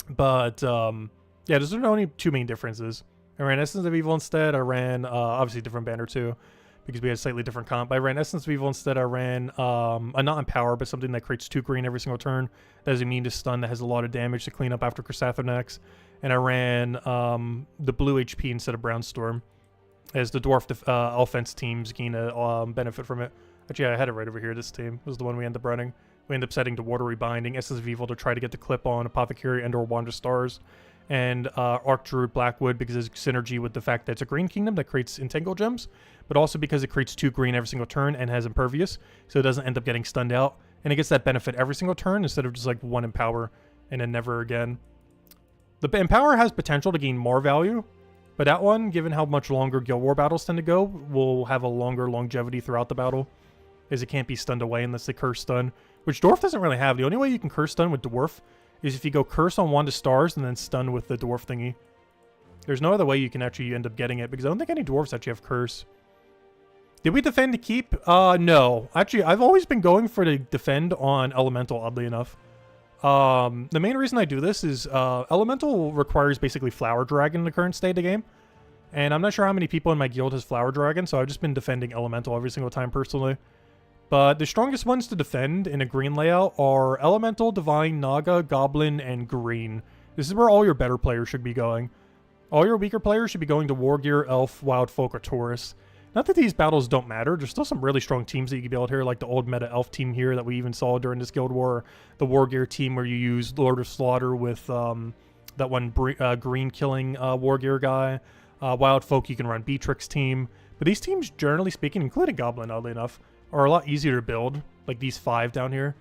But yeah, there's only 2 main differences. I ran Essence of Evil instead. I ran obviously different banner too, because we had a slightly different comp. I ran Essence of Evil instead. I ran a not Empower, but something that creates 2 green every single turn. That is immune to stun, that has a lot of damage to clean up after Chrysathanax. And I ran the blue HP instead of Brown Storm, as the Dwarf offense teams gain a benefit from it. Actually, I had it right over here. This team was the one we ended up running. We ended up setting to Watery Binding, Essence of Evil to try to get the clip on Apothecary and or Wand of Stars, and Archdruid Blackwood because it's synergy with the fact that it's a green kingdom that creates Entangle Gems, but also because it creates 2 green every single turn and has Impervious, so it doesn't end up getting stunned out, and it gets that benefit every single turn instead of just like 1 Empower and then never again. The Empower has potential to gain more value, but that one, given how much longer Guild War battles tend to go, will have a longer longevity throughout the battle, as it can't be stunned away unless they curse stun, which Dwarf doesn't really have. The only way you can curse stun with Dwarf is if you go curse on Wand of Stars and then stun with the Dwarf thingy. There's no other way you can actually end up getting it, because I don't think any Dwarves actually have curse. Did we defend to keep? No. Actually, I've always been going for the defend on Elemental, oddly enough. The main reason I do this is Elemental requires basically Flower Dragon in the current state of the game. And I'm not sure how many people in my guild has Flower Dragon, so I've just been defending Elemental every single time personally. But the strongest ones to defend in a green layout are Elemental, Divine, Naga, Goblin, and Green. This is where all your better players should be going. All your weaker players should be going to Wargear, Elf, Wild Folk, or Taurus. Not that these battles don't matter. There's still some really strong teams that you can build here, like the old meta Elf team here that we even saw during this Guild War. The Wargear team where you use Lord of Slaughter with that one green killing Wargear guy. Wild Folk, you can run Beatrix team. But these teams, generally speaking, including Goblin, oddly enough, are a lot easier to build, like these 5 down here.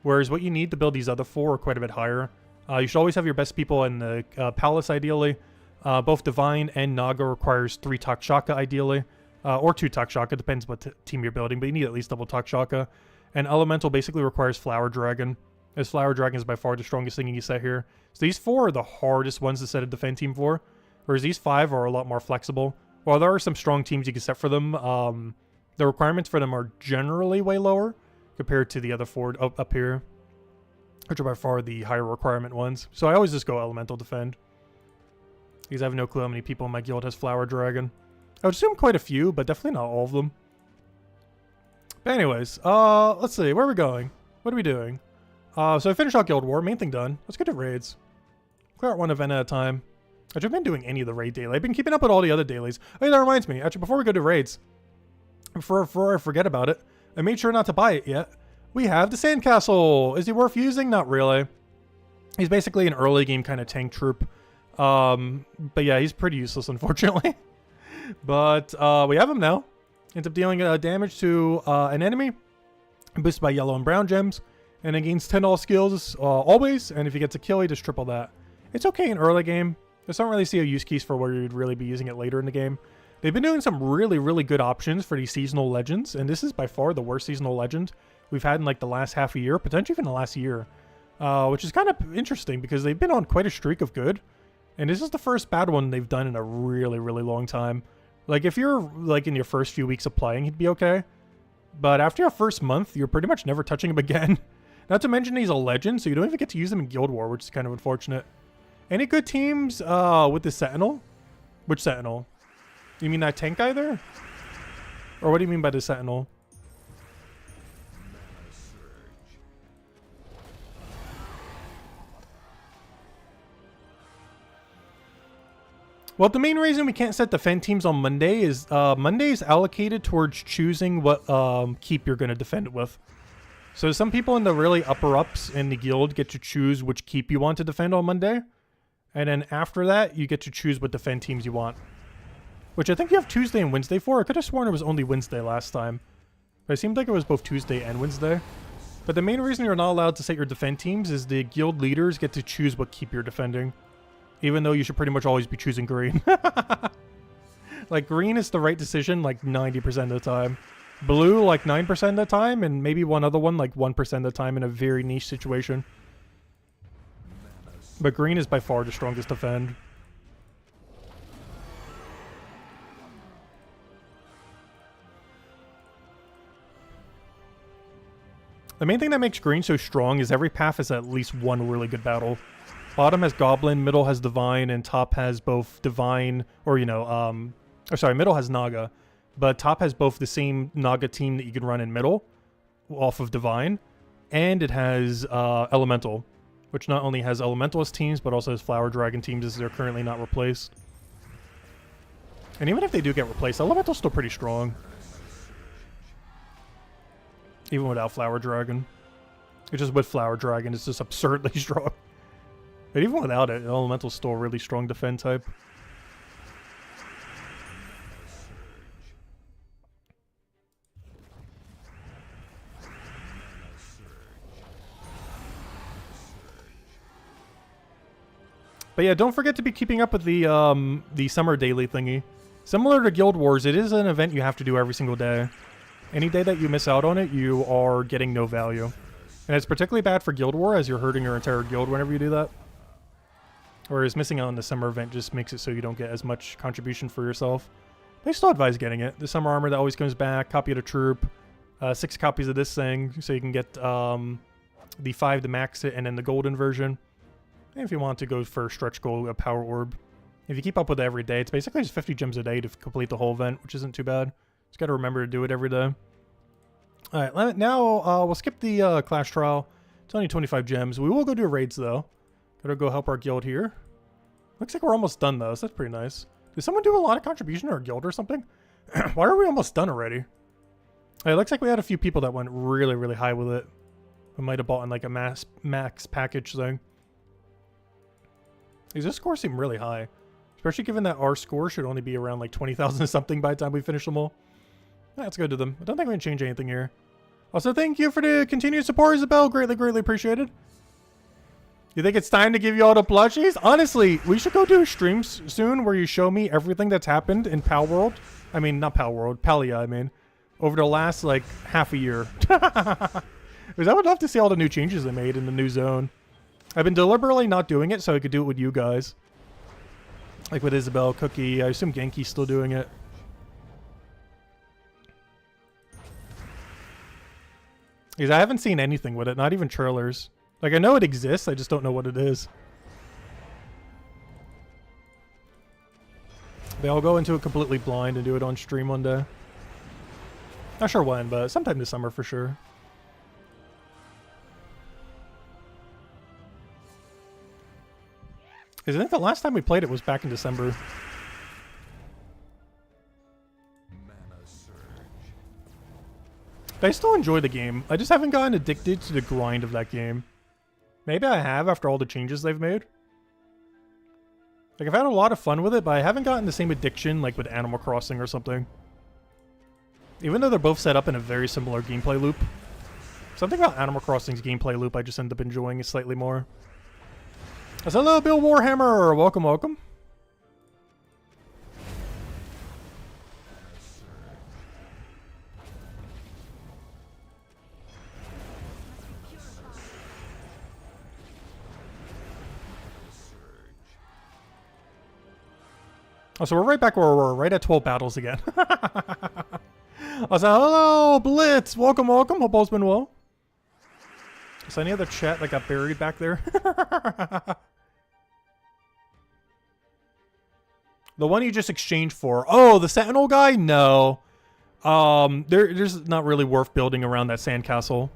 Whereas what you need to build these other 4 are quite a bit higher. You should always have your best people in the palace, ideally. Both Divine and Naga requires 3 Takshaka, ideally. Or 2 Takshaka, depends what team you're building, but you need at least double Takshaka. And Elemental basically requires Flower Dragon, as Flower Dragon is by far the strongest thing you can set here. So these 4 are the hardest ones to set a defend team for, whereas these 5 are a lot more flexible. While there are some strong teams you can set for them, the requirements for them are generally way lower compared to the other 4 up here, which are by far the higher requirement ones. So I always just go Elemental Defend, because I have no clue how many people in my guild has Flower Dragon. I would assume quite a few, but definitely not all of them. But anyways, let's see. Where are we going? What are we doing? So I finished out Guild War. Main thing done. Let's get to raids. Clear out one event at a time. I've just been doing any of the raid daily. I've been keeping up with all the other dailies. Oh yeah, that reminds me. Actually, before we go to raids, before I forget about it, I made sure not to buy it yet. We have the Sandcastle. Is he worth using? Not really. He's basically an early game kind of tank troop. But yeah, he's pretty useless, unfortunately. But we have him now. Ends up dealing damage to an enemy, boosted by yellow and brown gems, and it gains 10 all skills always. And if he gets a kill, he just triple that. It's okay in early game. I just don't really see a use case for where you'd really be using it later in the game. They've been doing some really, really good options for these seasonal legends, and this is by far the worst seasonal legend we've had in like the last half a year, potentially even the last year, which is kind of interesting because they've been on quite a streak of good, and this is the first bad one they've done in a really, really long time. Like if you're like in your first few weeks of playing, he'd be okay, but after your first month, you're pretty much never touching him again. Not to mention he's a legend, so you don't even get to use him in Guild War, which is kind of unfortunate. Any good teams with the Sentinel? Which Sentinel? You mean that tank guy there? Or what do you mean by the Sentinel? Well, the main reason we can't set defend teams on Monday is Monday is allocated towards choosing what keep you're going to defend it with. So some people in the really upper ups in the guild get to choose which keep you want to defend on Monday. And then after that, you get to choose what defend teams you want. Which I think you have Tuesday and Wednesday for. I could have sworn it was only Wednesday last time. But it seemed like it was both Tuesday and Wednesday. But the main reason you're not allowed to set your defend teams is the guild leaders get to choose what keep you're defending. Even though you should pretty much always be choosing green. Like, green is the right decision like 90% of the time. Blue like 9% of the time, and maybe one other one like 1% of the time in a very niche situation. But green is by far the strongest defend. The main thing that makes green so strong is every path has at least one really good battle. Bottom has Goblin, middle has Divine, and top has both Divine, or middle has Naga. But top has both the same Naga team that you can run in middle, off of Divine, and it has Elemental, which not only has Elementalist teams, but also has Flower Dragon teams as they're currently not replaced. And even if they do get replaced, Elemental's still pretty strong. Even without Flower Dragon. It's just with Flower Dragon, it's just absurdly strong. But even without it, Elemental's still a really strong defend type. But yeah, don't forget to be keeping up with the summer daily thingy. Similar to Guild Wars, it is an event you have to do every single day. Any day that you miss out on it, you are getting no value. And it's particularly bad for Guild War, as you're hurting your entire guild whenever you do that. Whereas missing out on the summer event just makes it so you don't get as much contribution for yourself. But I still advise getting it. The summer armor that always comes back, copy of the troop, 6 copies of this thing, so you can get the 5 to max it, and then the golden version. And if you want to go for stretch goal, a power orb. If you keep up with it every day, it's basically just 50 gems a day to complete the whole event, which isn't too bad. Just got to remember to do it every day. Alright, now we'll skip the Clash Trial. It's only 25 gems. We will go do raids, though. Gotta go help our guild here. Looks like we're almost done, though, so that's pretty nice. Did someone do a lot of contribution to our guild or something? Why are we almost done already? It looks like we had a few people that went really, really high with it. We might have bought in like a max package thing. These scores seem really high. Especially given that our score should only be around like 20,000 something by the time we finish them all. Let's go to them. I don't think we can change anything here. Also, thank you for the continued support, Isabel. Greatly, greatly appreciated. You think it's time to give you all the plushies? Honestly, we should go do a stream soon where you show me everything that's happened in Pal World. I mean, not Pal World, Palia, I mean. Over the last, like, half a year. Because I would love to see all the new changes they made in the new zone. I've been deliberately not doing it so I could do it with you guys. Like with Isabel, Cookie. I assume Genki's still doing it. Because I haven't seen anything with it, not even trailers. Like, I know it exists, I just don't know what it is. But I'll go into it completely blind and do it on stream one day. Not sure when, but sometime this summer for sure. Because I think the last time we played it was back in December. But I still enjoy the game. I just haven't gotten addicted to the grind of that game. Maybe I have after all the changes they've made. Like, I've had a lot of fun with it, but I haven't gotten the same addiction like with Animal Crossing or something. Even though they're both set up in a very similar gameplay loop. Something about Animal Crossing's gameplay loop I just end up enjoying slightly more. So, hello, Bill Warhammer! Welcome, welcome. Oh, so we're right back where we were, right at 12 battles again. Also, hello, Blitz! Welcome, welcome. Hope all's been well. Is any other chat that got buried back there? The one you just exchanged for. Oh, the Sentinel guy? No. There's not really worth building around that sandcastle.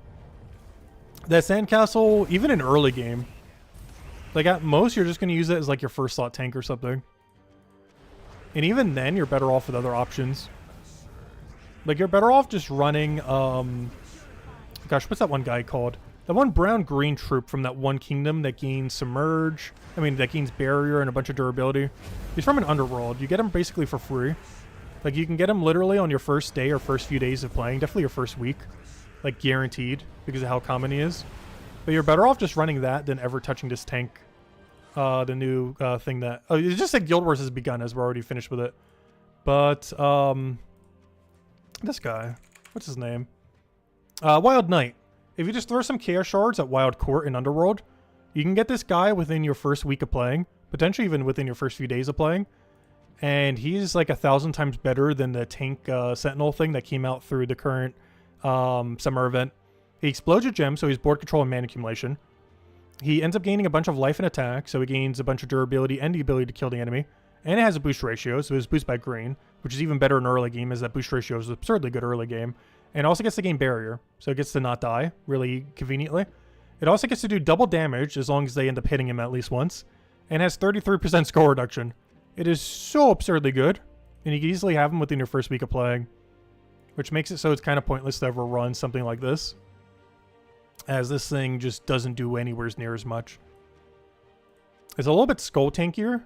That sandcastle, even in early game, like at most, you're just going to use it as like your first slot tank or something. And even then, you're better off with other options. Like, you're better off just running, gosh, what's that one guy called? That one brown-green troop from that one kingdom that gains Submerge. I mean, that gains Barrier and a bunch of durability. He's from an underworld. You get him basically for free. Like, you can get him literally on your first day or first few days of playing. Definitely your first week. Like, guaranteed, because of how common he is. But you're better off just running that than ever touching this tank. The new thing that... Oh, it's just like Guild Wars has begun, as we're already finished with it. But, this guy. What's his name? Wild Knight. If you just throw some Chaos Shards at Wild Court in Underworld, you can get this guy within your first week of playing. Potentially even within your first few days of playing. And he's like 1,000 times better than the tank Sentinel thing that came out through the current summer event. He explodes your gem, so he's board control and mana accumulation. He ends up gaining a bunch of life and attack, so he gains a bunch of durability and the ability to kill the enemy. And it has a boost ratio, so it's boost by green, which is even better in early game, as that boost ratio is absurdly good early game. And also gets to gain barrier, so it gets to not die, really conveniently. It also gets to do double damage, as long as they end up hitting him at least once. And has 33% score reduction. It is so absurdly good, and you can easily have him within your first week of playing. Which makes it so it's kind of pointless to ever run something like this, as this thing just doesn't do anywhere near as much. It's a little bit skull tankier,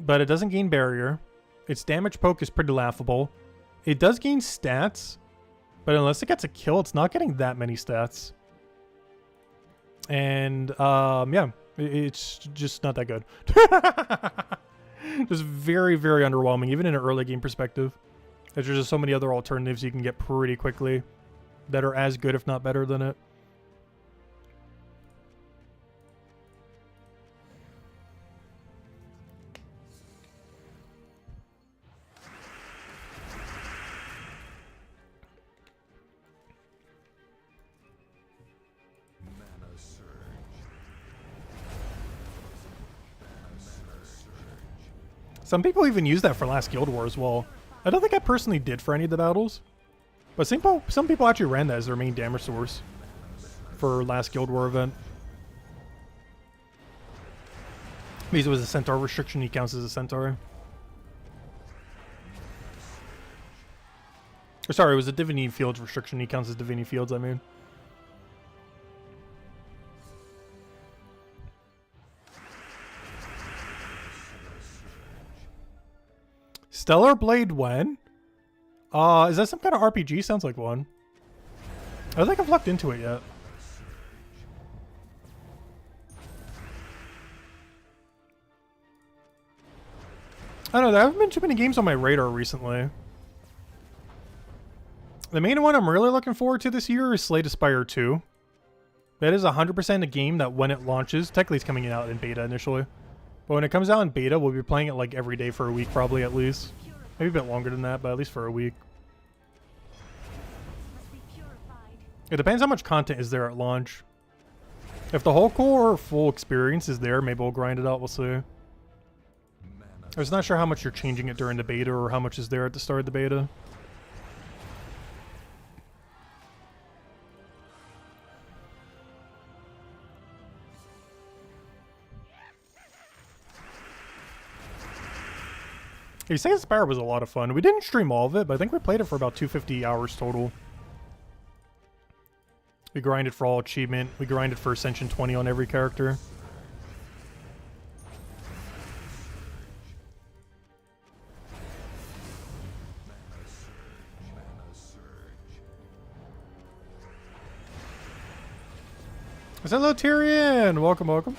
but it doesn't gain barrier. Its damage poke is pretty laughable. It does gain stats, but unless it gets a kill, it's not getting that many stats. And, yeah, it's just not that good. Just very, very underwhelming, even in an early game perspective. There's just so many other alternatives you can get pretty quickly that are as good, if not better, than it. Some people even use that for last Guild War as well. I don't think I personally did for any of the battles, but some people actually ran that as their main damage source for last Guild War event. Because it was a Centaur restriction, he counts as a Centaur. Or sorry, it was a Divinity Fields restriction, he counts as Divinity Fields, I mean. Stellar Blade when? Is that some kind of RPG? Sounds like one. I don't think I've looked into it yet. I don't know, there haven't been too many games on my radar recently. The main one I'm really looking forward to this year is Slay the Spire 2. That is 100% a game that when it launches, technically it's coming out in beta initially, but when it comes out in beta, we'll be playing it like every day for a week probably at least. Maybe a bit longer than that, but at least for a week. It depends how much content is there at launch. If the whole core or full experience is there, maybe we'll grind it out, we'll see. I was not sure how much you're changing it during the beta or how much is there at the start of the beta. Slay the Spire was a lot of fun. We didn't stream all of it, but I think we played it for about 250 hours total. We grinded for all achievement. We grinded for Ascension 20 on every character. Hello, Tyrion! Welcome, welcome.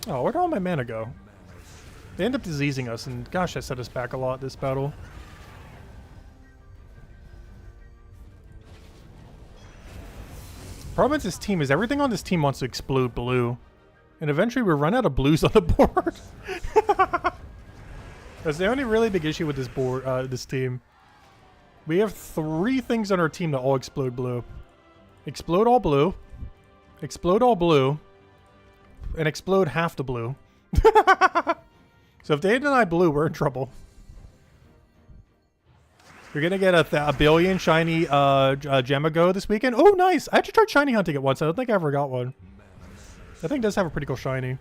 Oh, where'd all my mana go? They end up diseasing us, and gosh, that set us back a lot this battle. Problem with this team is everything on this team wants to explode blue. And eventually we run out of blues on the board. That's the only really big issue with this board, this team. We have 3 things on our team that all explode blue. Explode all blue. Explode all blue. And explode half the blue. So if they deny blue, we're in trouble. You're gonna get a billion shiny Gemago this weekend. Oh, nice! I actually tried shiny hunting it once. I don't think I ever got one. That thing does have a pretty cool shiny.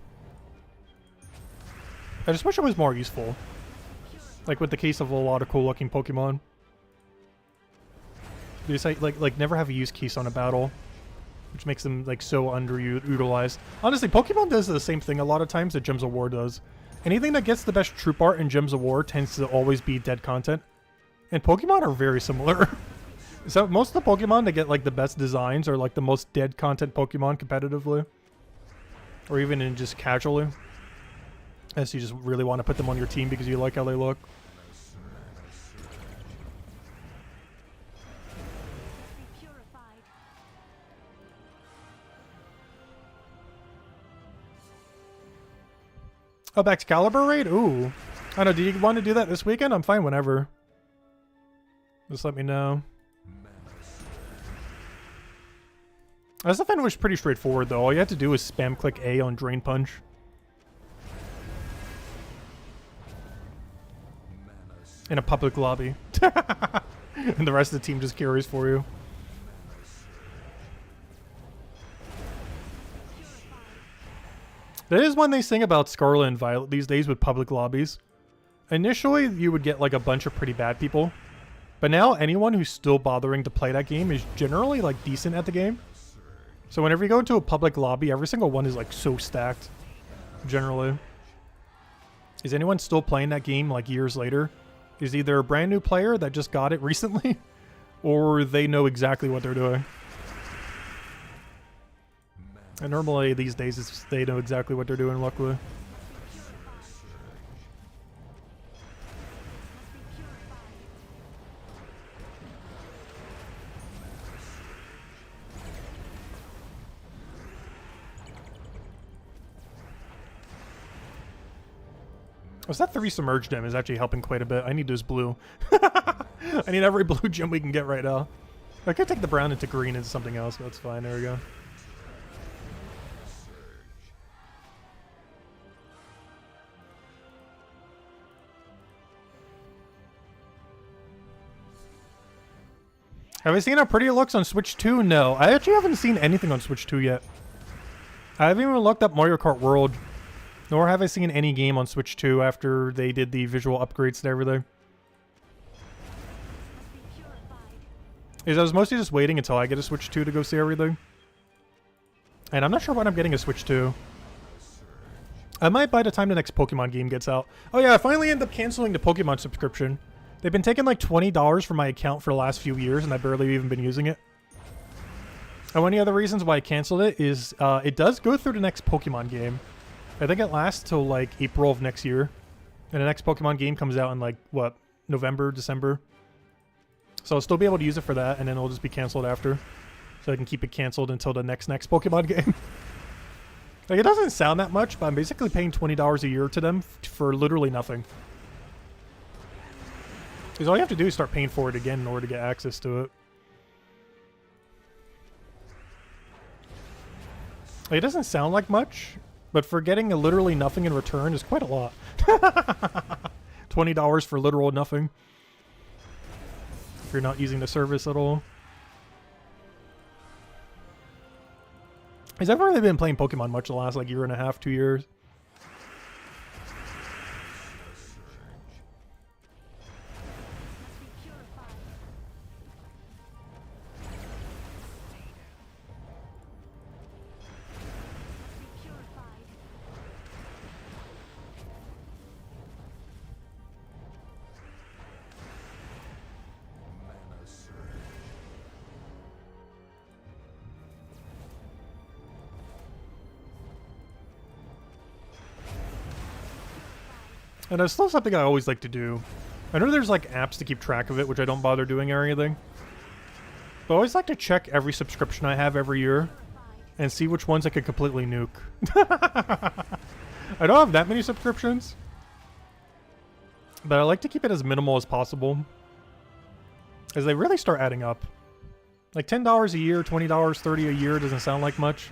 I just wish it was more useful. Like with the case of a lot of cool looking Pokemon. They just like never have a use case on a battle. Which makes them like so underutilized. Honestly, Pokemon does the same thing a lot of times that Gems of War does. Anything that gets the best troop art in Gems of War tends to always be dead content. And Pokemon are very similar. So most of the Pokemon that get like the best designs are like the most dead content Pokemon competitively. Or even in just casually. Unless you just really want to put them on your team because you like how they look. Oh, back to Caliber raid? Ooh. I don't know, do you want to do that this weekend? I'm fine whenever. Just let me know. This event was pretty straightforward though. All you have to do is spam click A on Drain Punch. In a public lobby. And the rest of the team just carries for you. That is one they sing about Scarlet and Violet these days with public lobbies. Initially, you would get like a bunch of pretty bad people. But now, anyone who's still bothering to play that game is generally like decent at the game. So whenever you go into a public lobby, every single one is like so stacked. Generally. Is anyone still playing that game like years later? Is either a brand new player that just got it recently, or they know exactly what they're doing. And normally these days it's, they know exactly what they're doing, luckily. Was that 3 Submerge Gem is actually helping quite a bit. I need those blue. I need every blue gem we can get right now. I could take the brown into green into something else, but that's fine. There we go. Have I seen how pretty it looks on Switch 2? No. I actually haven't seen anything on Switch 2 yet. I haven't even looked up Mario Kart World. Nor have I seen any game on Switch 2 after they did the visual upgrades and everything. I was mostly just waiting until I get a Switch 2 to go see everything. And I'm not sure when I'm getting a Switch to. I might by the time the next Pokemon game gets out. Oh yeah, I finally ended up canceling the Pokemon subscription. They've been taking like $20 from my account for the last few years, and I've barely even been using it. And one of the other reasons why I canceled it is it does go through the next Pokemon game. I think it lasts till like April of next year. And the next Pokemon game comes out in like, what, November, December? So I'll still be able to use it for that, and then it'll just be canceled after. So I can keep it canceled until the next Pokemon game. Like, it doesn't sound that much, but I'm basically paying $20 a year to them for literally nothing. Because all you have to do is start paying for it again in order to get access to it. Like, it doesn't sound like much, but for getting literally nothing in return is quite a lot. $20 for literal nothing. If you're not using the service at all. I've never really been playing Pokemon much the last like year and a half, 2 years. And that's still something I always like to do. I know there's like apps to keep track of it, which I don't bother doing or anything. But I always like to check every subscription I have every year and see which ones I could completely nuke. I don't have that many subscriptions, but I like to keep it as minimal as possible, as they really start adding up. Like $10 a year, $20, $30 a year doesn't sound like much.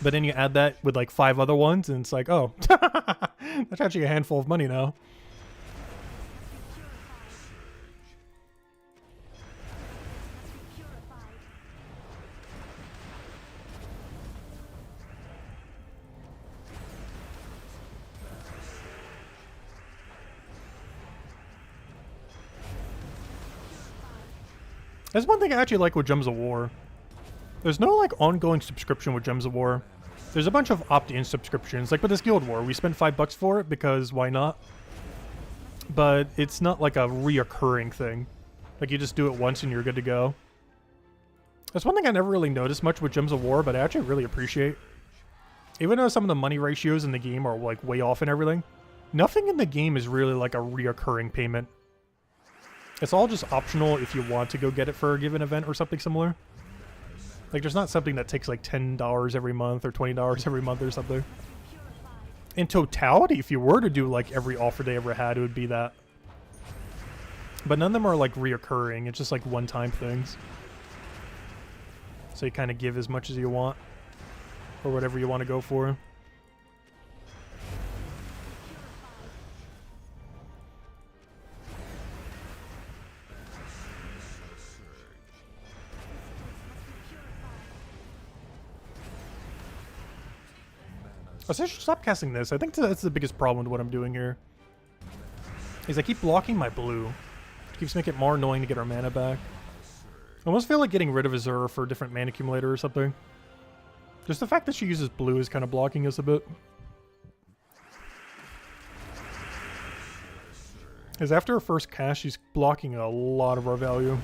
But then you add that with like 5 other ones, and it's like, oh, that's actually a handful of money now. That's one thing I actually like with Gems of War. There's no like ongoing subscription with Gems of War. There's a bunch of opt-in subscriptions, like with this Guild War. We spent $5 for it because why not? But it's not like a reoccurring thing. Like you just do it once and you're good to go. That's one thing I never really noticed much with Gems of War, but I actually really appreciate. Even though some of the money ratios in the game are like way off and everything, nothing in the game is really like a reoccurring payment. It's all just optional if you want to go get it for a given event or something similar. Like, there's not something that takes like $10 every month or $20 every month or something. In totality, if you were to do like every offer they ever had, it would be that. But none of them are like reoccurring. It's just like one-time things. So you kind of give as much as you want, or whatever you want to go for. I should stop casting this. I think that's the biggest problem with what I'm doing here. Is I keep blocking my blue. It keeps making it more annoying to get our mana back. I almost feel like getting rid of Azure for a different mana accumulator or something. Just the fact that she uses blue is kind of blocking us a bit. Because after her first cast, she's blocking a lot of our value.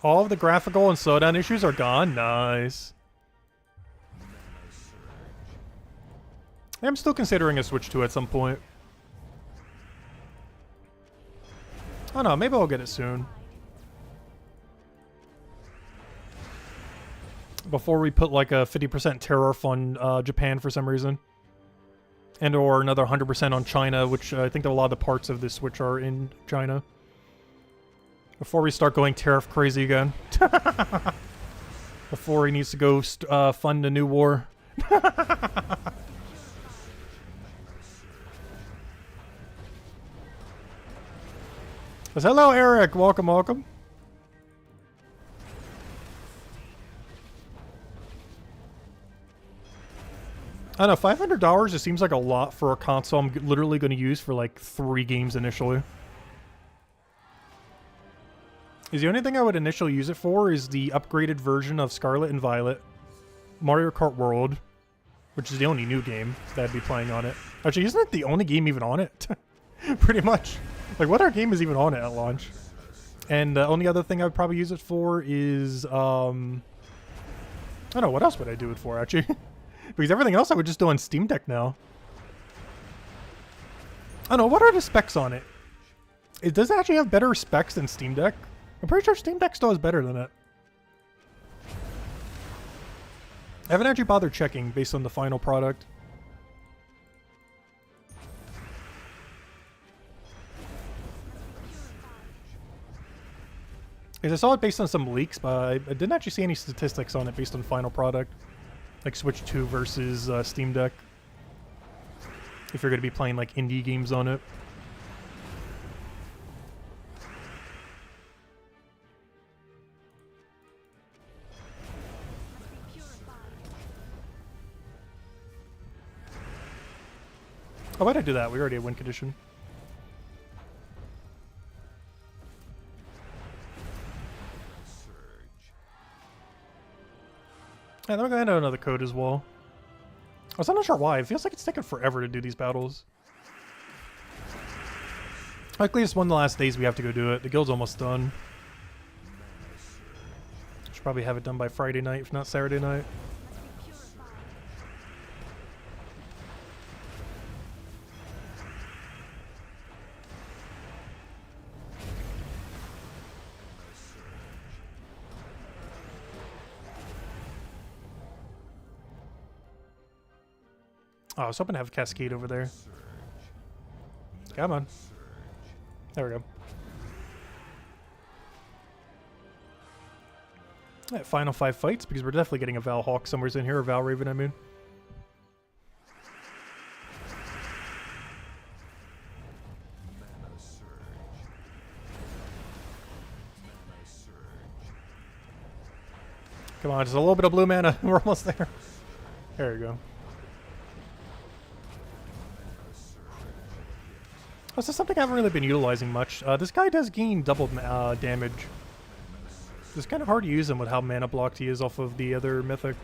All of the graphical and slowdown issues are gone. Nice. I'm still considering a Switch 2 at some point. Oh no, maybe I'll get it soon. Before we put like a 50% tariff on Japan for some reason. And or another 100% on China, which I think that a lot of the parts of this Switch are in China. Before we start going tariff crazy again. Before he needs to go fund a new war. Hello, Eric. Welcome, welcome. I don't know, $500, it seems like a lot for a console I'm literally going to use for like 3 games initially. Is the only thing I would initially use it for is the upgraded version of Scarlet and Violet, Mario Kart World, which is the only new game that I'd be playing on it. Actually, isn't it the only game even on it? Pretty much. Like, what other game is even on it at launch? And the only other thing I would probably use it for is, I don't know, what else would I do it for, actually? Because everything else I would just do on Steam Deck now. I don't know, what are the specs on it? Does it actually have better specs than Steam Deck? I'm pretty sure Steam Deck still is better than it. I haven't actually bothered checking based on the final product. Because I saw it based on some leaks, but I didn't actually see any statistics on it based on final product. Like Switch 2 versus Steam Deck. If you're going to be playing like indie games on it. Oh, why'd I do that? We already had win condition. Yeah, then we're gonna add another code as well. I was not sure why. It feels like it's taking forever to do these battles. Luckily, it's one of the last days we have to go do it. The guild's almost done. Should probably have it done by Friday night, if not Saturday night. Oh, I was hoping to have Cascade over there. Come on. There we go. Alright, final 5 fights, because we're definitely getting a Val Hawk somewhere in here, or Val Raven, I mean. Come on, just a little bit of blue mana. We're almost there. There we go. This is something I haven't really been utilizing much. This guy does gain double damage. It's kind of hard to use him with how mana blocked he is off of the other mythic.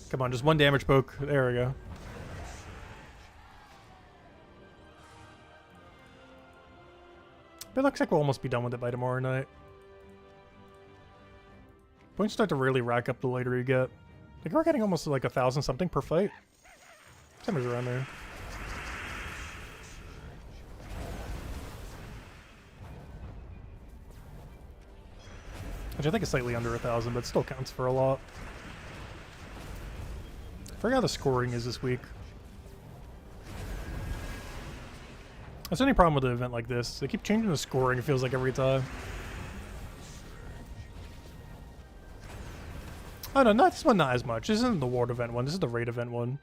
Come on, just 1 damage poke. There we go. But it looks like we'll almost be done with it by tomorrow night. Points start to really rack up the later you get. I think we're getting almost like 1,000 something per fight. Somewhere's around there. Which I think is slightly under 1,000, but still counts for a lot. I forgot how the scoring is this week. That's the only problem with an event like this. They keep changing the scoring, it feels like, every time. Oh no, this one not as much. This isn't the ward event one, this is the raid event one.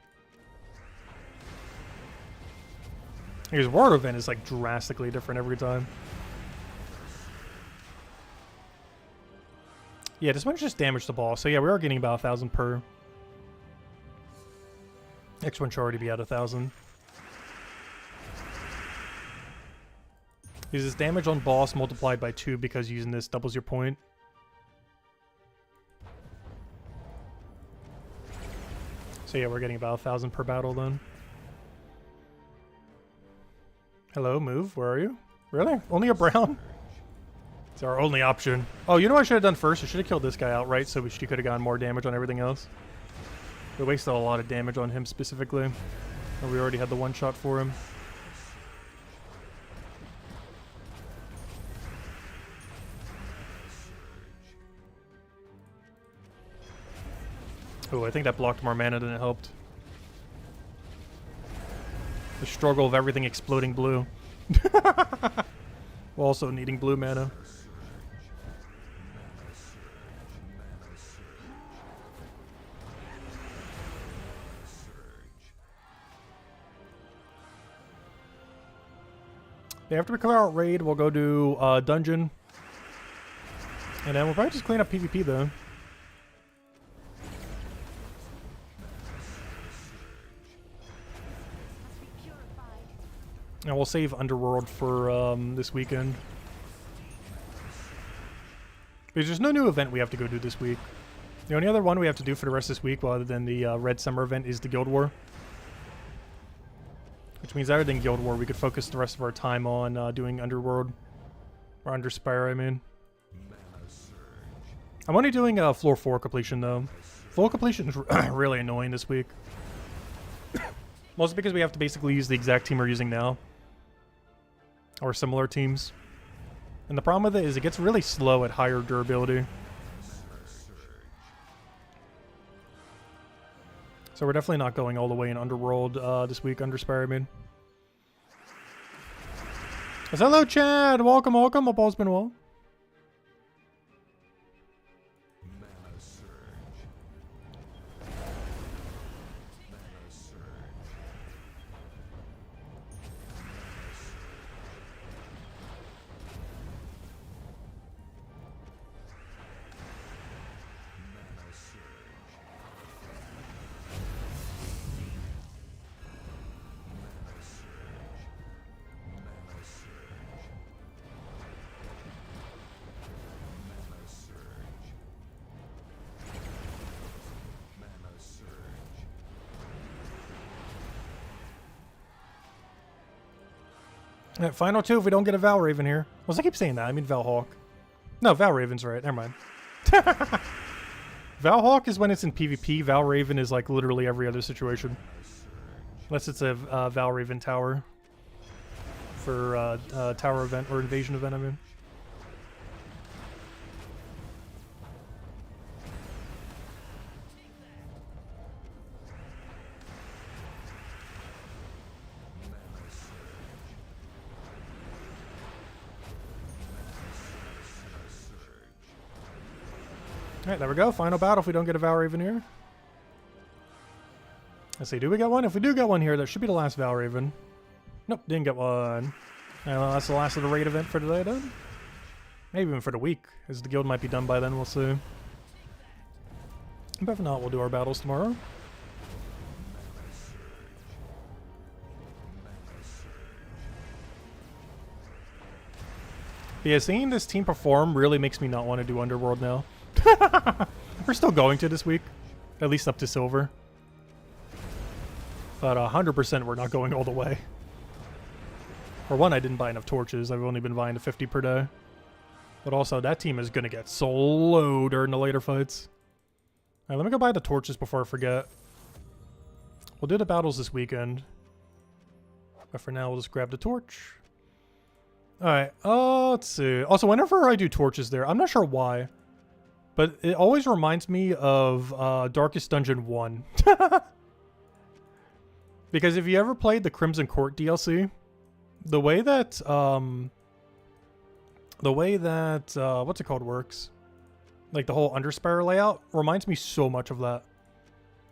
Because ward event is like drastically different every time. Yeah, this one's just damage the ball. So yeah, we are getting about 1,000 per. Next one should already be at 1,000. Uses damage on boss multiplied by 2 because using this doubles your point. So yeah, we're getting about 1,000 per battle then. Hello, move. Where are you? Really? Only a brown? It's our only option. Oh, you know what I should have done first? I should have killed this guy outright so she could have gotten more damage on everything else. We wasted a lot of damage on him specifically. And we already had the one shot for him. Oh, I think that blocked more mana than it helped. The struggle of everything exploding blue. While also needing blue mana. Yeah, after we clear out raid, we'll go do dungeon. And then we'll probably just clean up PvP though. And we'll save Underworld for this weekend. Because there's no new event we have to go do this week. The only other one we have to do for the rest of this week, well, other than the Red Summer event, is the Guild War. Which means other than Guild War, we could focus the rest of our time on doing Underworld. Or Underspire, I mean. I'm only doing floor 4 completion, though. Floor completion is really annoying this week. Mostly because we have to basically use the exact team we're using now. Or similar teams. And the problem with it is it gets really slow at higher durability. So we're definitely not going all the way in Underworld this week, Underspire, I mean. Hello, Chad! Welcome, welcome. Hope all's been well. Final 2 if we don't get a Val Raven here. Well, I keep saying that. I mean Valhawk. No, Val Raven's right. Never mind. Valhawk is when it's in PvP. Val Raven is like literally every other situation. Unless it's a Val Raven tower. For tower event or invasion event, I mean. Alright, there we go. Final battle if we don't get a Val Raven here. Let's see, do we get one? If we do get one here, that should be the last Val Raven. Nope, didn't get one. Well, that's the last of the raid event for today, then. Maybe even for the week, as the guild might be done by then, we'll see. But if not, we'll do our battles tomorrow. But yeah, seeing this team perform really makes me not want to do Underworld now. We're still going to this week, at least up to silver. But 100% we're not going all the way. For one, I didn't buy enough torches. I've only been buying to 50 per day. But also, that team is going to get so low during the later fights. Alright, let me go buy the torches before I forget. We'll do the battles this weekend. But for now, we'll just grab the torch. Alright, let's see. Also, whenever I do torches there, I'm not sure why. But it always reminds me of Darkest Dungeon 1. Because if you ever played the Crimson Court DLC, the way that what's it called works, like the whole Underspire layout, reminds me so much of that.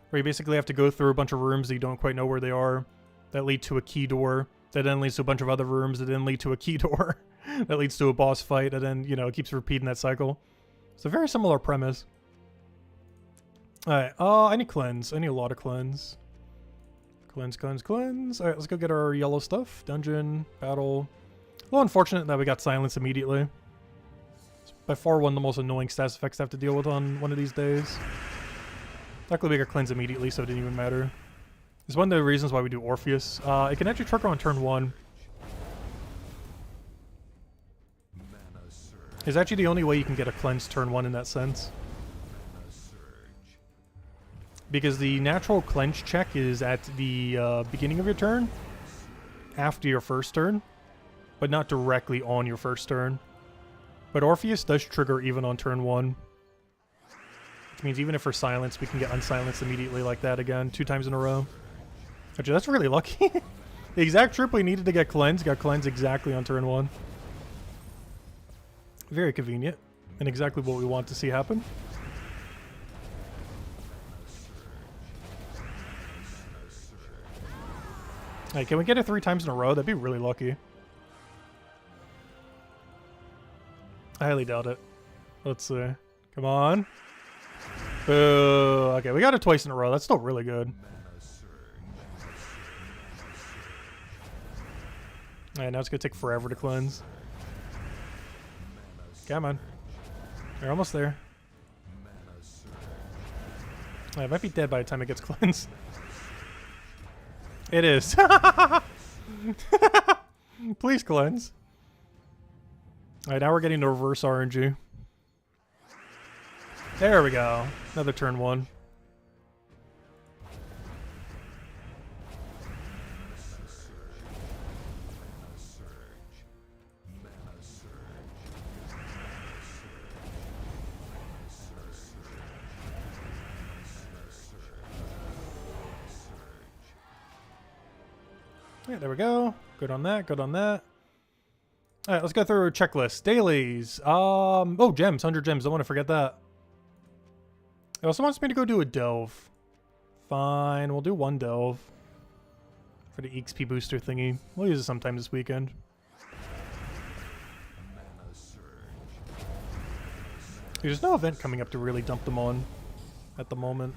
Where you basically have to go through a bunch of rooms that you don't quite know where they are, that lead to a key door, that then leads to a bunch of other rooms that then lead to a key door, that leads to a boss fight, and then, you know, it keeps repeating that cycle. It's a very similar premise. Alright, I need cleanse. I need a lot of cleanse. Cleanse, cleanse, cleanse. Alright, let's go get our yellow stuff. Dungeon, battle. A little unfortunate that we got silence immediately. It's by far one of the most annoying stats effects I have to deal with on one of these days. Luckily we got cleanse immediately, so it didn't even matter. It's one of the reasons why we do Orpheus. It can actually trigger on turn 1. It's actually the only way you can get a cleanse turn 1 in that sense. Because the natural cleanse check is at the beginning of your turn, after your first turn, but not directly on your first turn. But Orpheus does trigger even on turn 1. Which means even if we're silenced, we can get unsilenced immediately like that again, 2 times in a row. Actually, that's really lucky. The exact troop we needed to get cleansed got cleansed exactly on turn 1. Very convenient, and exactly what we want to see happen. Hey, can we get it 3 times in a row? That'd be really lucky. I highly doubt it. Let's see. Come on. Boo. Okay, we got it twice in a row. That's still really good. Alright, now it's gonna take forever to cleanse. Come on. You're almost there. I might be dead by the time it gets cleansed. It is. Please cleanse. Alright, now we're getting the reverse RNG. There we go. Another turn 1. Yeah, there we go. Good on that. Good on that. All right, let's go through a checklist. Dailies. Oh, gems. 100 gems. Don't want to forget that. It also wants me to go do a delve. Fine. We'll do 1 delve. For the XP booster thingy. We'll use it sometime this weekend. There's no event coming up to really dump them on at the moment.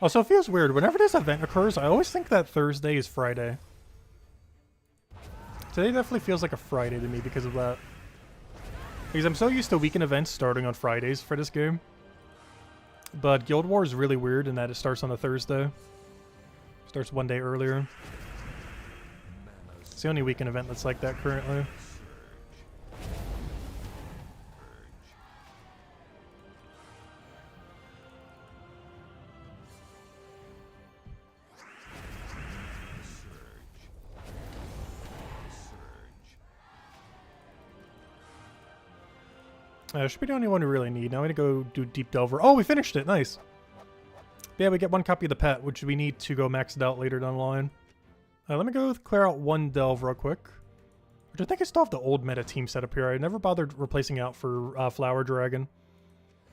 Also, it feels weird. Whenever this event occurs, I always think that Thursday is Friday. Today definitely feels like a Friday to me because of that. Because I'm so used to weekend events starting on Fridays for this game. But Guild Wars is really weird in that it starts on a Thursday. Starts 1 day earlier. It's the only weekend event that's like that currently. Should be the only one we really need. Now we need to go do Deep Delver. Oh, we finished it. Nice. Yeah, we get 1 copy of the pet, which we need to go max it out later down the line. Let me go clear out 1 Delve real quick. Which I think I still have the old meta team set up here. I never bothered replacing out for Flower Dragon.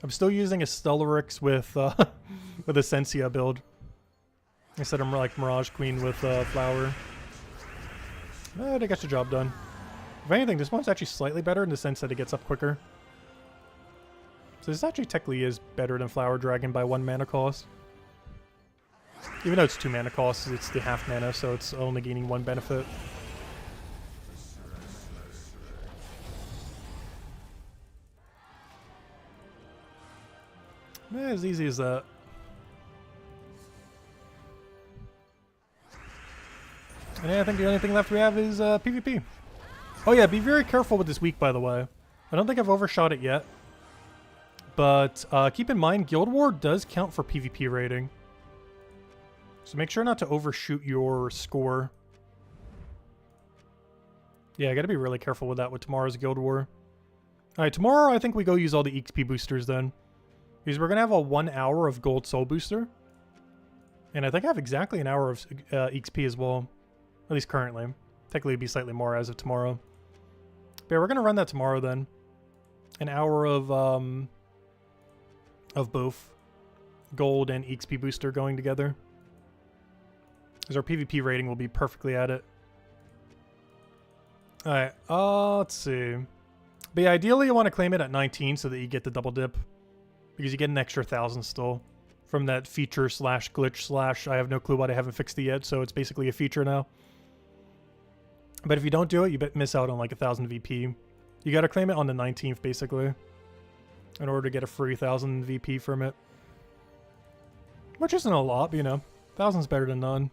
I'm still using a Stellarix with with a Sensia build. Instead of like Mirage Queen with Flower. They got the job done. If anything, this one's actually slightly better in the sense that it gets up quicker. So this actually technically is better than Flower Dragon by 1 mana cost. Even though it's 2 mana cost, it's the half mana, so it's only gaining 1 benefit. As easy as that. And yeah, I think the only thing left we have is PvP. Oh yeah, be very careful with this week, by the way. I don't think I've overshot it yet. But keep in mind, Guild War does count for PvP rating. So make sure not to overshoot your score. Yeah, I gotta be really careful with that with tomorrow's Guild War. Alright, tomorrow I think we go use all the XP boosters then. Because we're gonna have a 1 hour of Gold Soul Booster. And I think I have exactly an hour of XP as well. At least currently. Technically it'd be slightly more as of tomorrow. But yeah, we're gonna run that tomorrow then. An hour of both gold and XP booster going together. Because our PvP rating will be perfectly at it. Alright, let's see. But yeah, ideally you want to claim it at 19 so that you get the double dip. Because you get an extra 1,000 still. From that feature slash glitch slash I have no clue why they haven't fixed it yet, so it's basically a feature now. But if you don't do it, you miss out on like 1,000 VP. You gotta claim it on the 19th basically. In order to get a free 1,000 VP from it. Which isn't a lot, but you know. 1,000's better than none.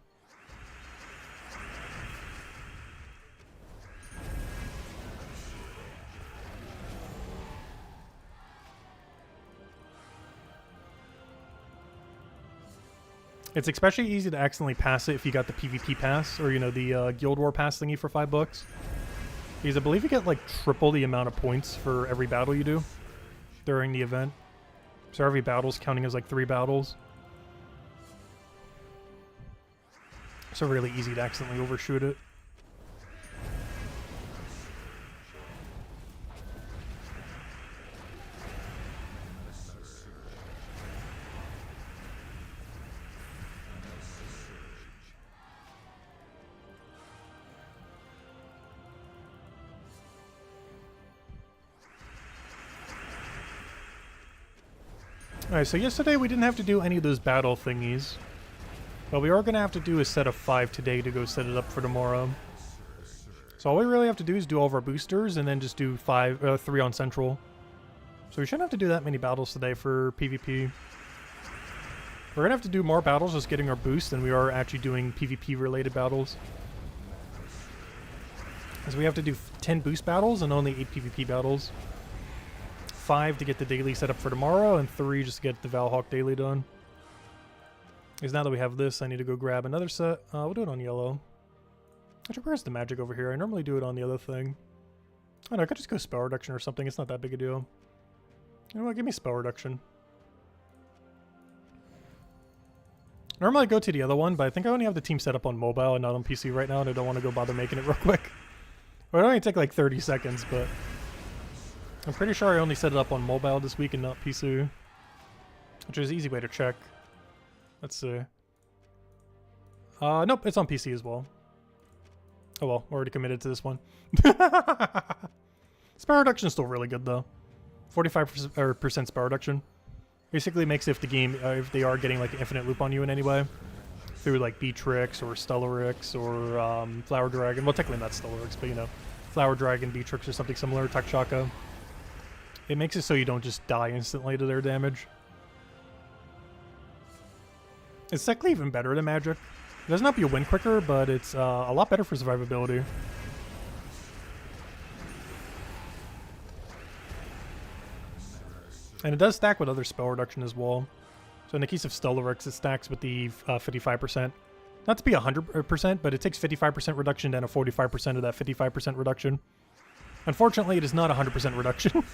It's especially easy to accidentally pass it if you got the PvP pass, or you know, the Guild War pass thingy for $5. Because I believe you get like triple the amount of points for every battle you do during the event. So every battle's counting as like 3 battles. So really easy to accidentally overshoot it. Alright, so yesterday we didn't have to do any of those battle thingies. But we are going to have to do a set of 5 today to go set it up for tomorrow. So all we really have to do is do all of our boosters and then just do 3 on Central. So we shouldn't have to do that many battles today for PvP. We're going to have to do more battles just getting our boost than we are actually doing PvP related battles. Because we have to do 10 boost battles and only 8 PvP battles. 5 to get the daily set up for tomorrow, and 3 just to get the Valhawk daily done. Because now that we have this, I need to go grab another set. We'll do it on yellow. Actually, where's the magic over here? I normally do it on the other thing. I don't know, I could just go spell reduction or something. It's not that big a deal. You know what? Give me spell reduction. Normally I go to the other one, but I think I only have the team set up on mobile and not on PC right now, and I don't want to go bother making it real quick. Well, it only take like 30 seconds, but I'm pretty sure I only set it up on mobile this week and not PC. Which is an easy way to check. Let's see. Nope, it's on PC as well. Oh well, we're already committed to this one. Spell reduction is still really good though. 45% spell reduction. Basically makes if the game, if they are getting like an infinite loop on you in any way, through like Beatrix or Stellarix or Flower Dragon. Well, technically not Stellarix, but you know, Flower Dragon, Beatrix or something similar, Takshaka. It makes it so you don't just die instantly to their damage. It's technically even better than magic. It doesn't help you win quicker, but it's a lot better for survivability. And it does stack with other spell reduction as well. So in the case of Stellarix, it stacks with the 55%. Not to be 100%, but it takes 55% reduction and a 45% of that 55% reduction. Unfortunately, it is not 100% reduction.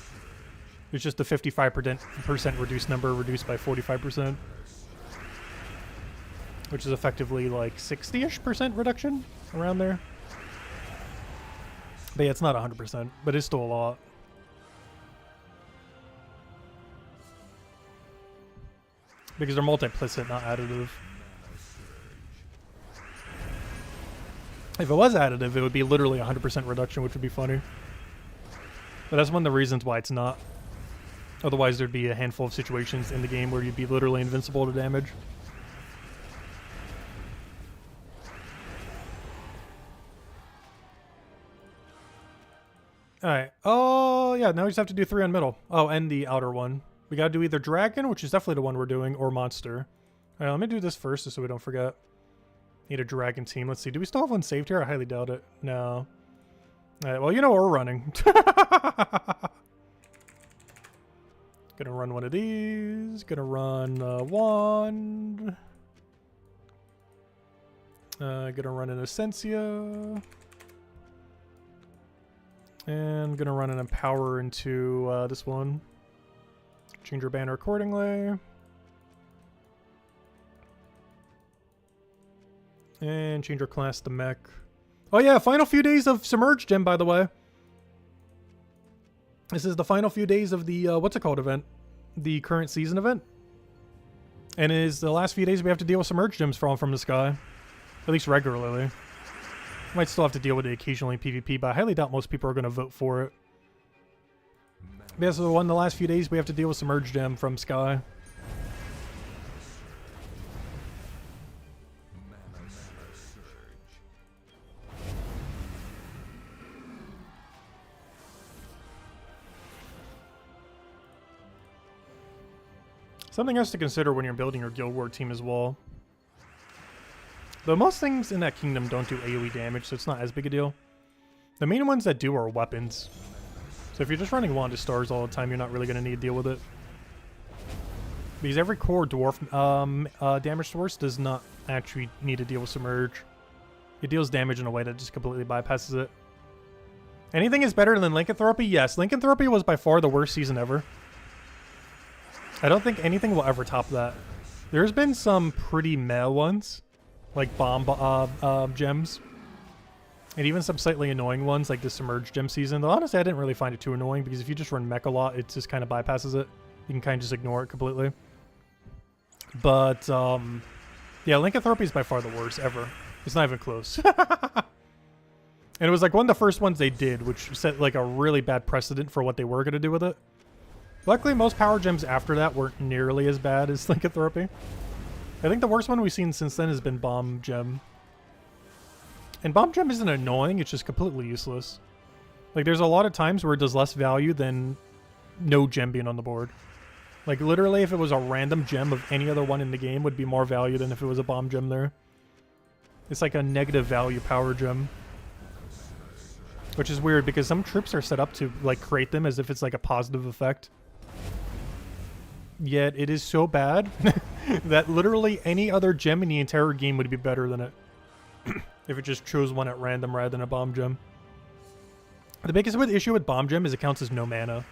It's just a 55% reduced number reduced by 45%. Which is effectively like 60-ish% reduction, around there. But yeah, it's not 100%, but it's still a lot. Because they're multiplicit, not additive. If it was additive, it would be literally 100% reduction, which would be funny. But that's one of the reasons why it's not. Otherwise, there'd be a handful of situations in the game where you'd be literally invincible to damage. Alright. Oh, yeah, now we just have to do 3 on middle. Oh, and the outer one. We gotta do either Dragon, which is definitely the one we're doing, or Monster. Alright, let me do this first, just so we don't forget. Need a Dragon team. Let's see. Do we still have one saved here? I highly doubt it. No. Alright, well, you know what we're running. Gonna run one of these. Gonna run Wand. Gonna run an Essentia. And gonna run an Empower into this one. Change your banner accordingly. And change our class to mech. Oh yeah, final few days of Submerged Gem, by the way. This is the final few days of the, what's it called event? The current season event. And it is the last few days we have to deal with Submerged Gems falling from the sky. At least regularly. Might still have to deal with it occasionally in PvP, but I highly doubt most people are going to vote for it. Yeah, so the last few days we have to deal with Submerged Gem from Sky. Something else to consider when you're building your Guild War team as well. Though most things in that kingdom don't do AoE damage, so it's not as big a deal. The main ones that do are weapons. So if you're just running Wand of Stars all the time, you're not really going to need to deal with it. Because every core Dwarf damage source does not actually need to deal with Submerge. It deals damage in a way that just completely bypasses it. Anything is better than Lycanthropy? Yes, Lycanthropy was by far the worst season ever. I don't think anything will ever top that. There's been some pretty meh ones, like bomb gems. And even some slightly annoying ones, like the Submerged Gem season. Though honestly, I didn't really find it too annoying, because if you just run mech a lot, it just kind of bypasses it. You can kind of just ignore it completely. But, yeah, Lycanthropy is by far the worst ever. It's not even close. And it was like one of the first ones they did, which set like a really bad precedent for what they were going to do with it. Luckily, most power gems after that weren't nearly as bad as Lycanthropy. I think the worst one we've seen since then has been Bomb Gem. And Bomb Gem isn't annoying, it's just completely useless. Like, there's a lot of times where it does less value than no gem being on the board. Like, literally, if it was a random gem of any other one in the game, would be more value than if it was a Bomb Gem there. It's like a negative value power gem. Which is weird, because some troops are set up to, like, create them as if it's like a positive effect. Yet, it is so bad that literally any other gem in the entire game would be better than it. If it just chose one at random rather than a Bomb Gem. The biggest issue with Bomb Gem is it counts as no mana.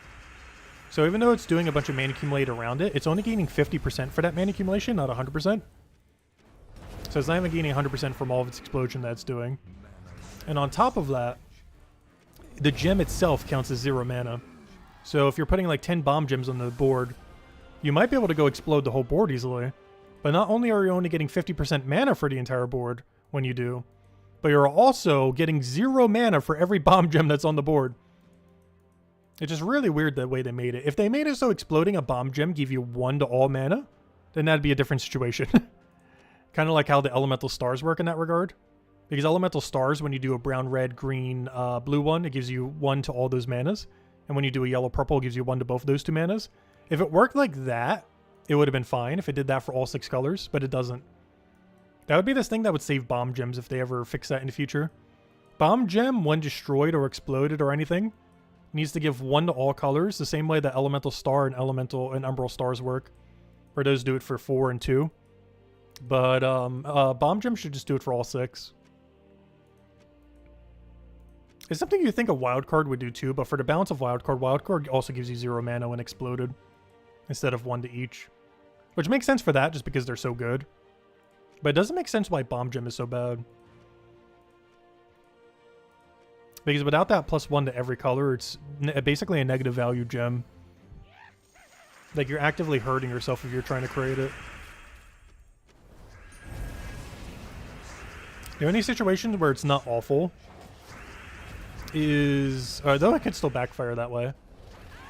So even though it's doing a bunch of mana accumulate around it, it's only gaining 50% for that mana accumulation, not 100%. So it's not even gaining 100% from all of its explosion that it's doing. And on top of that, the gem itself counts as 0 mana. So if you're putting like 10 Bomb Gems on the board, you might be able to go explode the whole board easily. But not only are you only getting 50% mana for the entire board when you do, but you're also getting 0 mana for every Bomb Gem that's on the board. It's just really weird the way they made it. If they made it so exploding a Bomb Gem give you 1 to all mana, then that'd be a different situation. Kind of like how the Elemental Stars work in that regard. Because Elemental Stars, when you do a brown, red, green, blue one, it gives you 1 to all those manas. And when you do a yellow, purple, it gives you 1 to both of those 2 manas. If it worked like that, it would have been fine if it did that for all 6 colors, but it doesn't. That would be this thing that would save Bomb Gems if they ever fix that in the future. Bomb Gem, when destroyed or exploded or anything, needs to give 1 to all colors, the same way that Elemental Star and Elemental and Umbral Stars work. Where those do it for 4 and 2. But Bomb Gem should just do it for all 6. It's something you think a wild card would do too, but for the balance of wild card also gives you 0 mana when exploded, instead of 1 to each. Which makes sense for that, just because they're so good. But it doesn't make sense why Bomb Gem is so bad. Because without that +1 to every color, it's basically a negative value gem. Like, you're actively hurting yourself if you're trying to create it. The only situations where it's not awful is, though it could still backfire that way,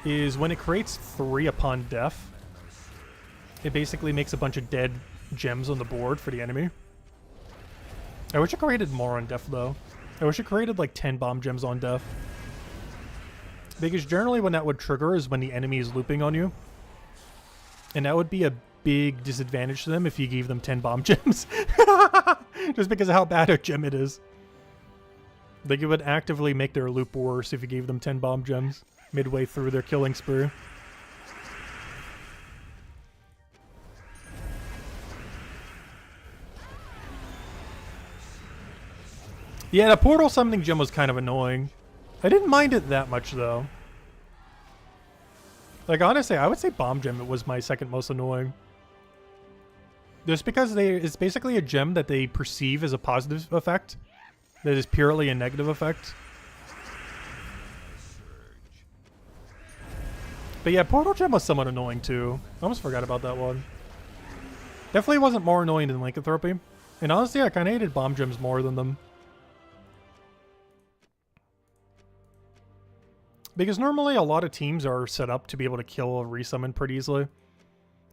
is when it creates 3 upon death. It basically makes a bunch of dead gems on the board for the enemy. I wish it created more on death, though. I wish it created like 10 Bomb Gems on death. Because generally when that would trigger is when the enemy is looping on you. And that would be a big disadvantage to them if you gave them 10 Bomb Gems. Just because of how bad a gem it is. Like, it would actively make their loop worse if you gave them 10 Bomb Gems midway through their killing spree. Yeah, the Portal Summoning Gem was kind of annoying. I didn't mind it that much, though. Like, honestly, I would say Bomb Gem was my second most annoying. Just because it's basically a gem that they perceive as a positive effect that is purely a negative effect. But yeah, Portal Gem was somewhat annoying, too. I almost forgot about that one. Definitely wasn't more annoying than Lycanthropy. And honestly, I kind of hated Bomb Gems more than them. Because normally a lot of teams are set up to be able to kill a resummon pretty easily.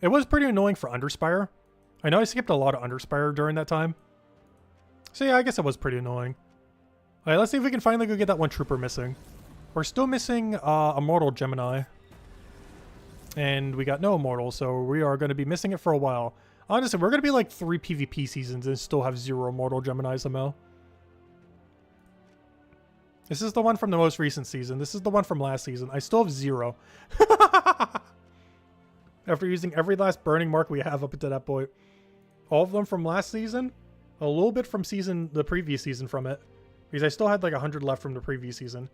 It was pretty annoying for Underspire. I know I skipped a lot of Underspire during that time. So yeah, I guess it was pretty annoying. Alright, let's see if we can finally go get that one trooper missing. We're still missing Immortal Gemini. And we got no Immortal, so we are going to be missing it for a while. Honestly, we're going to be like 3 PvP seasons and still have 0 Immortal Gemini somehow. This is the one from the most recent season. This is the one from last season. I still have 0. After using every last burning mark we have up until that point. All of them from last season. A little bit from the previous season from it. Because I still had like 100 left from the previous season.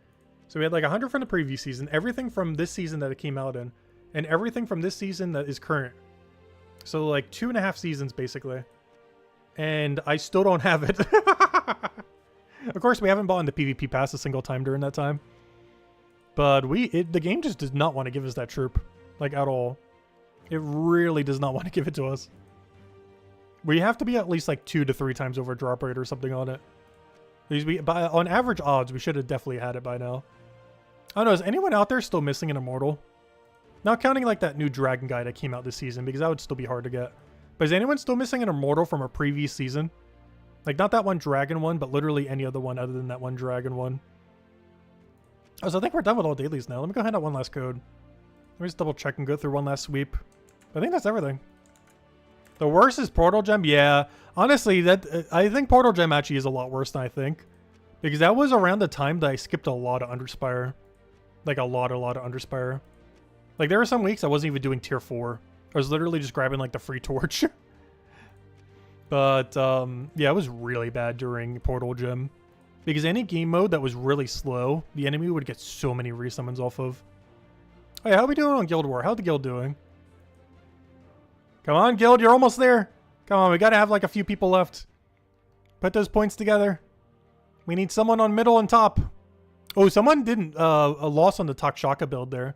So we had like 100 from the previous season. Everything from this season that it came out in. And everything from this season that is current. So like 2.5 seasons basically. And I still don't have it. Of course, we haven't bought in the PvP pass a single time during that time. But the game just does not want to give us that troop. Like, at all. It really does not want to give it to us. We have to be at least like 2 to 3 times over drop rate or something on it. On average odds, we should have definitely had it by now. I don't know, is anyone out there still missing an Immortal? Not counting like that new dragon guy that came out this season, because that would still be hard to get. But is anyone still missing an immortal from a previous season? Like, not that one dragon one, but literally any other one other than that one dragon one. Oh, so I think we're done with all dailies now. Let me go hand out one last code. Let me just double check and go through one last sweep. I think that's everything. The worst is Portal Gem? Yeah. Honestly, that I think Portal Gem actually is a lot worse than I think. Because that was around the time that I skipped a lot of Underspire. Like, a lot of Underspire. Like, there were some weeks I wasn't even doing tier 4. I was literally just grabbing, like, the free torch. But, yeah, it was really bad during Portal Gem. Because any game mode that was really slow, the enemy would get so many resummons off of. Hey, how are we doing on Guild War? How's the guild doing? Come on, guild, you're almost there. Come on, we gotta have, like, a few people left. Put those points together. We need someone on middle and top. Oh, someone didn't, a loss on the Takshaka build there.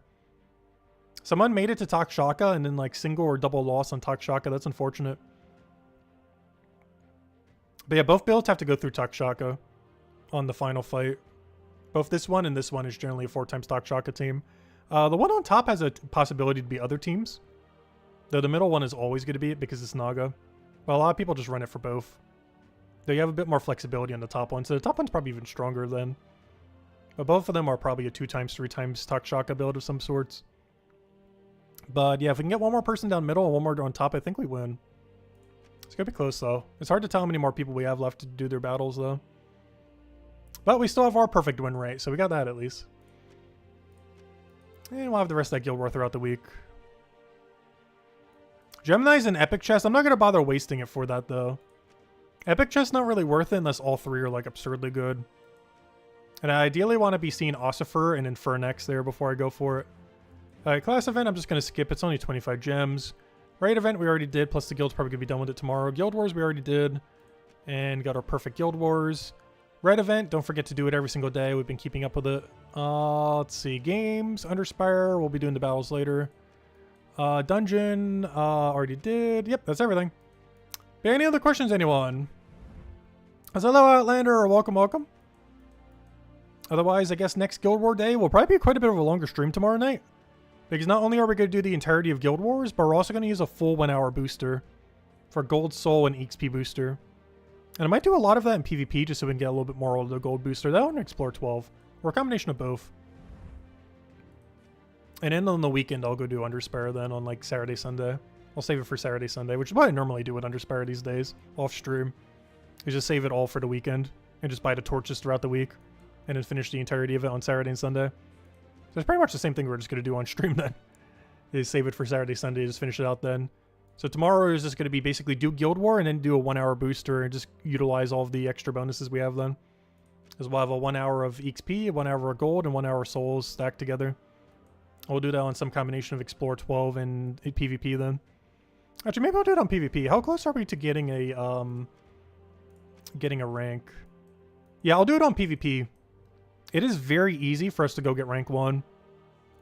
Someone made it to Takshaka and then, like, single or double loss on Takshaka. That's unfortunate. But yeah, both builds have to go through Takshaka on the final fight. Both this one and this one is generally a 4 times Takshaka team. The one on top has a possibility to be other teams. Though the middle one is always going to be it because it's Naga. But a lot of people just run it for both. Though you have a bit more flexibility on the top one. So the top one's probably even stronger then. But both of them are probably a 2 times, 3 times Takshaka build of some sorts. But yeah, if we can get one more person down middle and one more on top, I think we win. It's going to be close though. It's hard to tell how many more people we have left to do their battles though. But we still have our perfect win rate, so we got that at least. And we'll have the rest of that Guild War throughout the week. Gemini's an epic chest. I'm not going to bother wasting it for that, though. Epic chest not really worth it unless all 3 are, like, absurdly good. And I ideally want to be seeing Ossifer and Infernex there before I go for it. Alright, class event, I'm just going to skip. It's only 25 gems. Raid event, we already did, plus the guild's probably going to be done with it tomorrow. Guild Wars, we already did. And got our perfect Guild Wars. Red event, don't forget to do it every single day. We've been keeping up with it. Let's see. Games, Underspire, we'll be doing the battles later. Dungeon, already did. Yep, that's everything. Any other questions, anyone? Hello, Outlander, or welcome. Otherwise, I guess next Guild War day will probably be quite a bit of a longer stream tomorrow night. Because not only are we going to do the entirety of Guild Wars, but we're also going to use a full 1 hour booster for Gold Soul and XP booster. And I might do a lot of that in PvP just so we can get a little bit more of the gold booster. That one Explore 12. Or a combination of both. And then on the weekend, I'll go do Underspire then on like Saturday, Sunday. I'll save it for Saturday, Sunday, which is what I normally do with Underspire these days, off stream. Is just save it all for the weekend and just buy the torches throughout the week and then finish the entirety of it on Saturday and Sunday. So it's pretty much the same thing we're just going to do on stream then. Is save it for Saturday, Sunday, just finish it out then. So tomorrow is just going to be basically do Guild War and then do a 1 hour booster and just utilize all of the extra bonuses we have then. Because we'll have a 1 hour of XP, 1 hour of gold, and 1 hour of souls stacked together. We'll do that on some combination of Explore 12 and PvP then. Actually, maybe I'll do it on PvP. How close are we to getting a rank? Yeah, I'll do it on PvP. It is very easy for us to go get rank 1.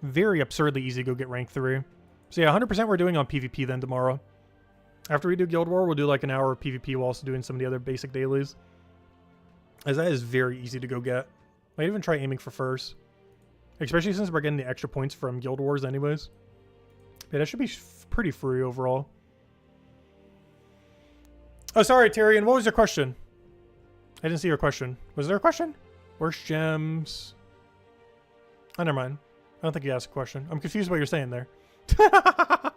Very absurdly easy to go get rank 3. So yeah, 100% we're doing on PvP then tomorrow. After we do Guild War, we'll do like an hour of PvP while also doing some of the other basic dailies. As that is very easy to go get. Might even try aiming for first. Especially since we're getting the extra points from Guild Wars anyways. Yeah, that should be pretty free overall. Oh, sorry, Tyrion. What was your question? I didn't see your question. Was there a question? Worst gems. Oh, never mind. I don't think you asked a question. I'm confused what you're saying there. But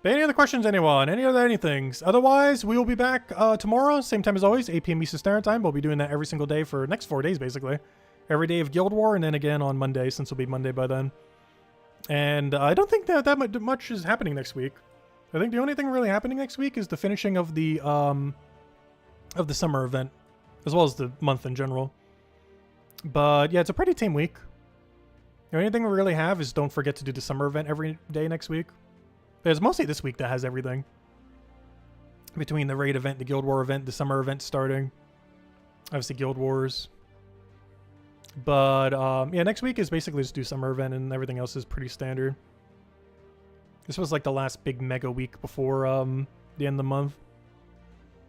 any other questions, anyone? Any other anythings? Otherwise, we will be back tomorrow, same time as always, 8 p.m. Eastern Standard Time. We'll be doing that every single day for the next 4 days, basically. Every day of Guild War, and then again on Monday, since it'll be Monday by then. And I don't think that much is happening next week. I think the only thing really happening next week is the finishing of the summer event, as well as the month in general. But yeah, it's a pretty tame week. The only thing we really have is don't forget to do the summer event every day next week. But it's mostly this week that has everything. Between the raid event, the Guild War event, the summer event starting. Obviously Guild Wars. But yeah, next week is basically just do summer event and everything else is pretty standard. This was like the last big mega week before the end of the month.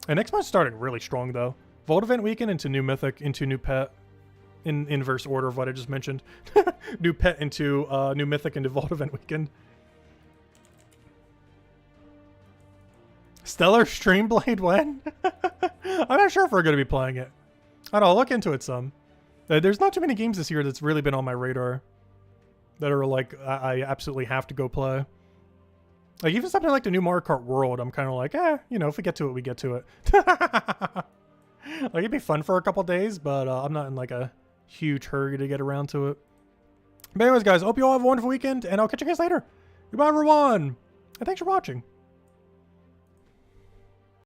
And next month started really strong though. Vault event weekend into new mythic, into new pet. in inverse order of what I just mentioned. New pet into new mythic into Vault Event Weekend. Stellar Streamblade when? I'm not sure if we're going to be playing it. I don't know, I'll look into it some. There's not too many games this year that's really been on my radar that are like, I absolutely have to go play. Like, even something like the new Mario Kart World, I'm kind of like, you know, if we get to it, we get to it. Like, it'd be fun for a couple days, but I'm not in like a huge hurry to get around to it. But anyways, guys, hope you all have a wonderful weekend, and I'll catch you guys later. Goodbye, everyone, and thanks for watching.